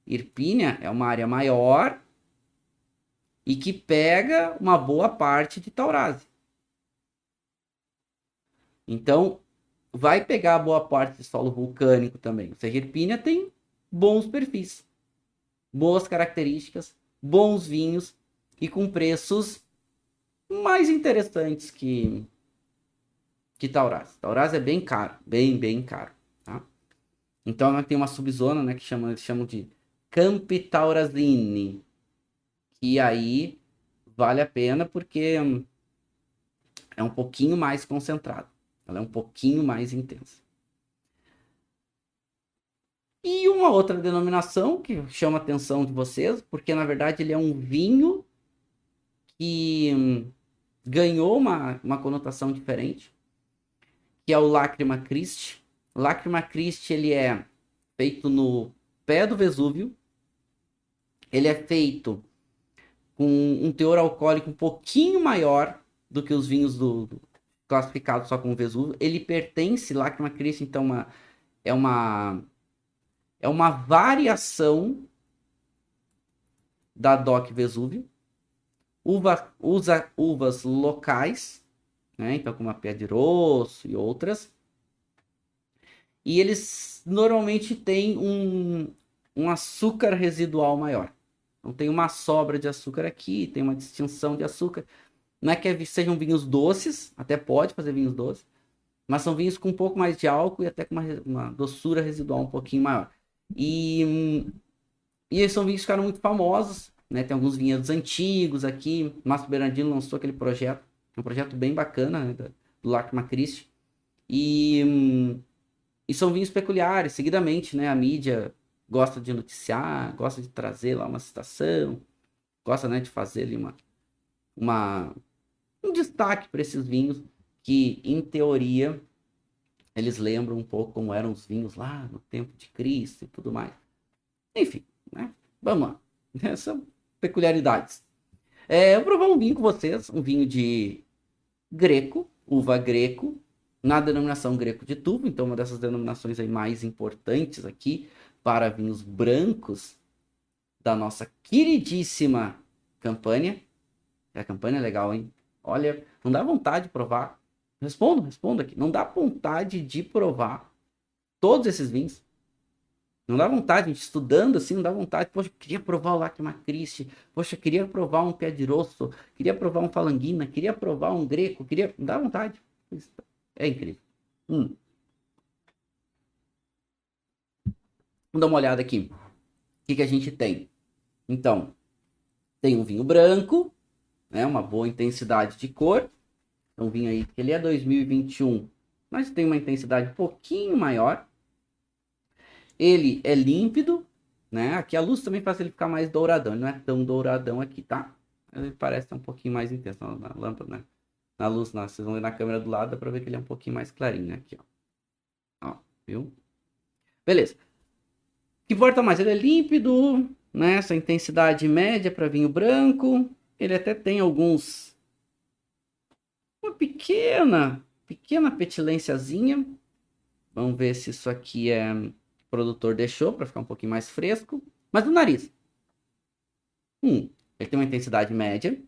Speaker 1: Irpínia é uma área maior e que pega uma boa parte de Taurasi. Então, vai pegar boa parte de solo vulcânico também. Ou seja, Irpínia tem bons perfis, boas características, bons vinhos e com preços mais interessantes que Taurasi. Taurasi é bem caro, bem caro, tá? Então, tem uma subzona, né, que eles chamam de Campi Taurasini, que aí vale a pena porque é um pouquinho mais concentrado. Ela é um pouquinho mais intensa. E uma outra denominação que chama a atenção de vocês, porque na verdade ele é um vinho que ganhou uma conotação diferente, que é o Lacrima Christi. Lacrima Christi, ele é feito no pé do Vesúvio. Ele é feito com um teor alcoólico um pouquinho maior do que os vinhos classificados só com Vesúvio. Ele pertence, Lacrima Christi, então, é uma variação da DOC Vesúvio. Usa uvas locais, né? Então, como a Pé de Rosso e outras. E eles normalmente têm um açúcar residual maior. Então, tem uma sobra de açúcar aqui, tem uma distinção de açúcar. Não é que sejam vinhos doces, até pode fazer vinhos doces, mas são vinhos com um pouco mais de álcool e até com uma doçura residual um pouquinho maior. E eles são vinhos que ficaram muito famosos, né? Tem alguns vinhedos antigos aqui. Mastro Berardino lançou aquele projeto, um projeto bem bacana, né? Do Lacrima Christi. E são vinhos peculiares. Seguidamente, né? A mídia gosta de noticiar, gosta de trazer lá uma citação, gosta, né, de fazer ali um destaque para esses vinhos que, em teoria, Eles lembram um pouco como eram os vinhos lá no tempo de Cristo e tudo mais. Enfim, né? Vamos lá. São peculiaridades. Eu vou provar um vinho com vocês, um vinho de Greco, uva Greco, na denominação Greco de tubo, então uma dessas denominações aí mais importantes aqui para vinhos brancos da nossa queridíssima Campânia. A Campânia é legal, hein? Olha, não dá vontade de provar. Respondo aqui. Não dá vontade de provar todos esses vinhos. Não dá vontade, a gente estudando assim, não dá vontade. Poxa, queria provar o Lacma Christi. Poxa, queria provar um Piedirosso. Queria provar um Falanghina. Queria provar um Greco. Queria... Não dá vontade. É incrível. Vamos dar uma olhada aqui. O que a gente tem? Então, tem um vinho branco, né? Uma boa intensidade de cor. É um vinho aí que ele é 2021, mas tem uma intensidade um pouquinho maior. Ele é límpido, né? Aqui a luz também faz ele ficar mais douradão. Ele não é tão douradão aqui, tá? Ele parece um pouquinho mais intenso na lâmpada, né? Na luz, vocês vão ver na câmera do lado, dá pra ver que ele é um pouquinho mais clarinho, né? Aqui, ó. Ó, viu? Beleza. O que importa mais? Ele é límpido, né? Essa intensidade média para vinho branco. Ele até tem uma pequena petilênciazinha. Vamos ver se isso aqui o produtor deixou para ficar um pouquinho mais fresco. Mas no nariz. Ele tem uma intensidade média.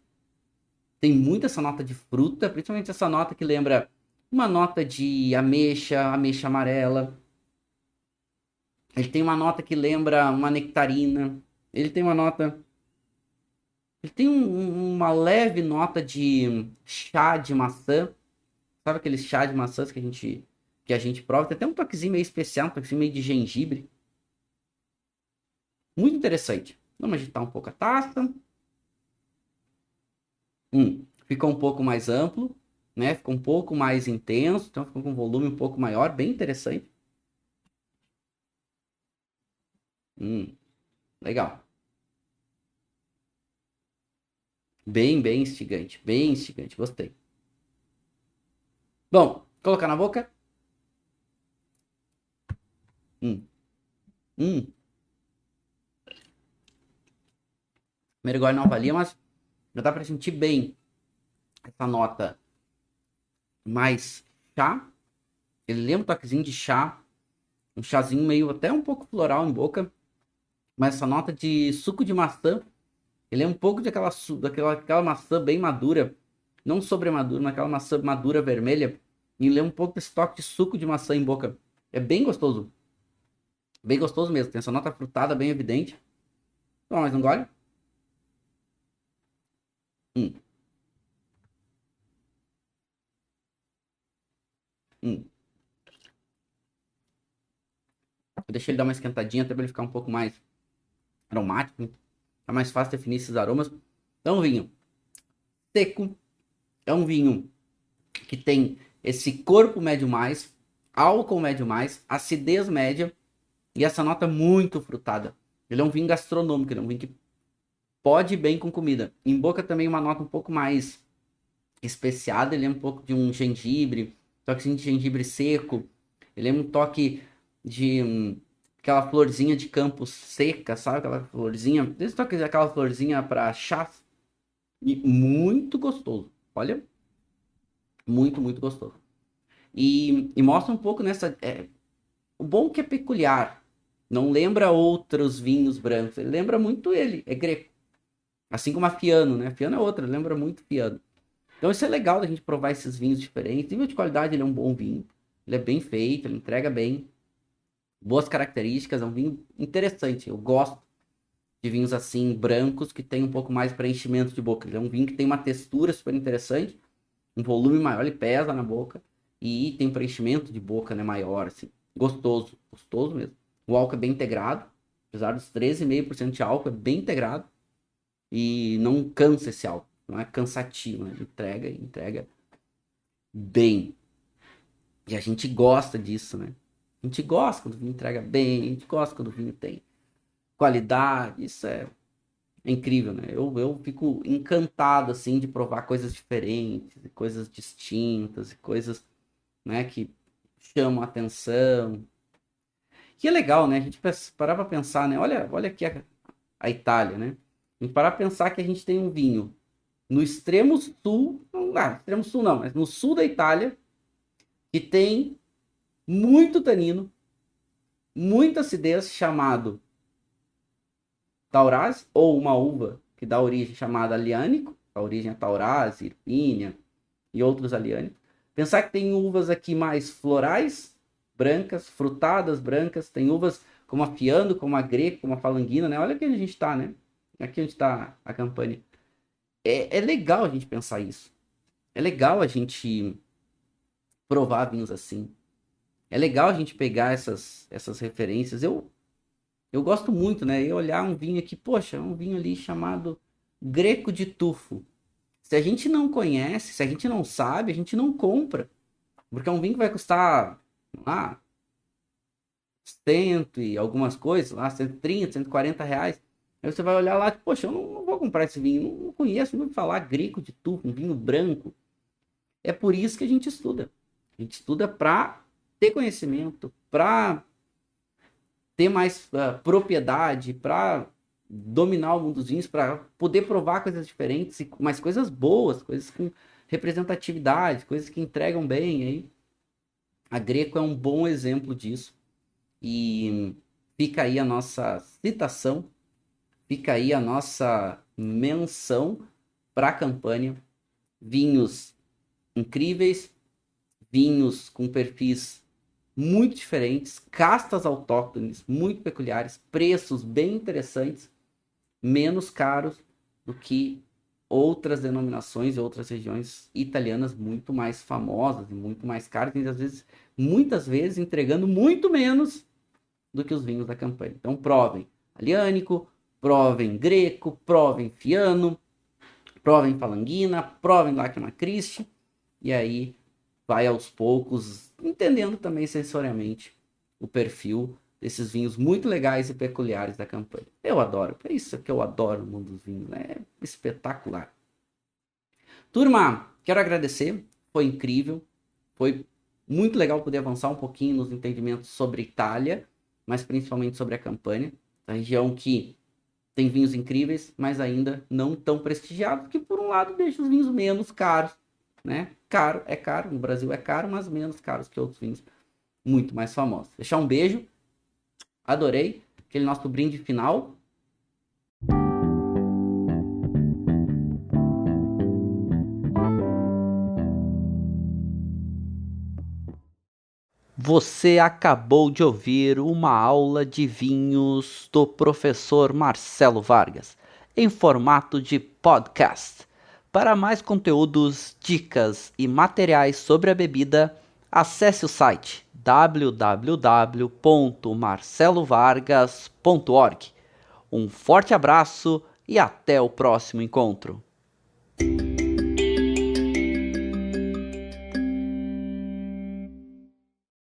Speaker 1: Tem muita essa nota de fruta, principalmente essa nota que lembra uma nota de ameixa amarela. Ele tem uma nota que lembra uma nectarina. Ele tem uma nota... Ele tem uma leve nota de chá de maçã. Sabe aqueles chá de maçãs que a gente prova? Tem até um toquezinho meio especial, um toquezinho meio de gengibre. Muito interessante. Vamos agitar um pouco a taça. Ficou um pouco mais amplo, né? Ficou um pouco mais intenso, então ficou com um volume um pouco maior, bem interessante. Legal. Bem instigante, gostei. Bom, colocar na boca. Hum. Primeiro gole não avalia, mas já dá pra sentir bem essa nota mais chá. Ele lembra um toquezinho de chá. Um chazinho meio até um pouco floral em boca. Mas essa nota de suco de maçã. Ele é um pouco daquela maçã bem madura. Não sobremadura, mas aquela maçã madura vermelha. E ele é um pouco desse toque de suco de maçã em boca. É bem gostoso. Bem gostoso mesmo. Tem essa nota frutada bem evidente. Toma mais um gole. Hum. Eu deixei ele dar uma esquentadinha até para ele ficar um pouco mais aromático. É mais fácil definir esses aromas. É um vinho seco. É um vinho que tem esse corpo médio mais, álcool médio mais, acidez média e essa nota muito frutada. Ele é um vinho gastronômico, ele é um vinho que pode ir bem com comida. Em boca também uma nota um pouco mais especiada, ele é um pouco de um gengibre, toquezinho de gengibre seco. Ele é um toque de aquela florzinha de campo seca, sabe? Aquela florzinha, esse toque aquela florzinha para chá. E muito gostoso. Olha, muito gostoso. E mostra um pouco nessa. O bom que é peculiar. Não lembra outros vinhos brancos. Ele lembra muito ele. É greco. Assim como a Fiano, né? A Fiano é outra, lembra muito Fiano. Então isso é legal da gente provar esses vinhos diferentes. Nível de qualidade, ele é um bom vinho. Ele é bem feito, ele entrega bem. Boas características, é um vinho interessante. Eu gosto de vinhos assim, brancos, que tem um pouco mais preenchimento de boca. Ele é um vinho que tem uma textura super interessante, um volume maior, ele pesa na boca. E tem preenchimento de boca, né, maior, assim. Gostoso mesmo. O álcool é bem integrado. Apesar dos 13,5% de álcool, é bem integrado. E não cansa esse álcool. Não é cansativo, né? Entrega bem. E a gente gosta disso, né? A gente gosta quando o vinho entrega bem, a gente gosta quando o vinho tem qualidade, isso é incrível, né? Eu fico encantado, assim, de provar coisas diferentes, coisas distintas, coisas, né, que chamam a atenção. Que é legal, né? A gente parar para pensar, né? Olha aqui a Itália, né? A gente parar para pensar que a gente tem um vinho no extremo sul, extremo sul não, mas no sul da Itália, que tem muito tanino, muita acidez, chamado Taurasi, ou uma uva que dá origem chamada Aglianico, a origem é Taurasi, Irpínia e outros aliânicos. Pensar que tem uvas aqui mais florais, brancas, frutadas brancas, tem uvas como a Fiano, como a Greco, como a Falanghina, né? Olha aqui onde a gente está, né? Aqui onde está a Campania. É legal a gente pensar isso. É legal a gente provar vinhos assim. É legal a gente pegar essas referências. Eu gosto muito, né? Eu olhar um vinho aqui, poxa, um vinho ali chamado Greco de Tufo. Se a gente não conhece, se a gente não sabe, a gente não compra. Porque é um vinho que vai custar, lá, cento e algumas coisas, lá, 130, 140 reais. Aí você vai olhar lá, poxa, eu não vou comprar esse vinho, não conheço, não vou falar Greco de Tufo, um vinho branco. É por isso que a gente estuda. A gente estuda para ter conhecimento, para ter mais propriedade, para dominar o mundo dos vinhos, para poder provar coisas diferentes, mas coisas boas, coisas com representatividade, coisas que entregam bem. Aí a Greco é um bom exemplo disso. E fica aí a nossa citação, fica aí a nossa menção para a Campania. Vinhos incríveis, vinhos com perfis muito diferentes, castas autóctones muito peculiares, preços bem interessantes, menos caros do que outras denominações e outras regiões italianas muito mais famosas e muito mais caras, e às vezes, muitas vezes entregando muito menos do que os vinhos da Campania. Então provem Aglianico, provem Greco, provem Fiano, provem Falanghina, provem Lacryma Christi, e aí vai aos poucos entendendo também sensoriamente o perfil desses vinhos muito legais e peculiares da Campania. Eu adoro, é isso que eu adoro no mundo dos vinhos, é espetacular. Turma, quero agradecer, foi incrível, foi muito legal poder avançar um pouquinho nos entendimentos sobre Itália, mas principalmente sobre a Campania, a região que tem vinhos incríveis, mas ainda não tão prestigiados, que por um lado deixa os vinhos menos caros, né? Caro, é caro, no Brasil é caro, mas menos caros que outros vinhos muito mais famosos. Deixar um beijo, adorei, aquele nosso brinde final. Você acabou de ouvir uma aula de vinhos do professor Marcelo Vargas, em formato de podcast. Para mais conteúdos, dicas e materiais sobre a bebida, acesse o site www.marcelovargas.org. Um forte abraço e até o próximo encontro.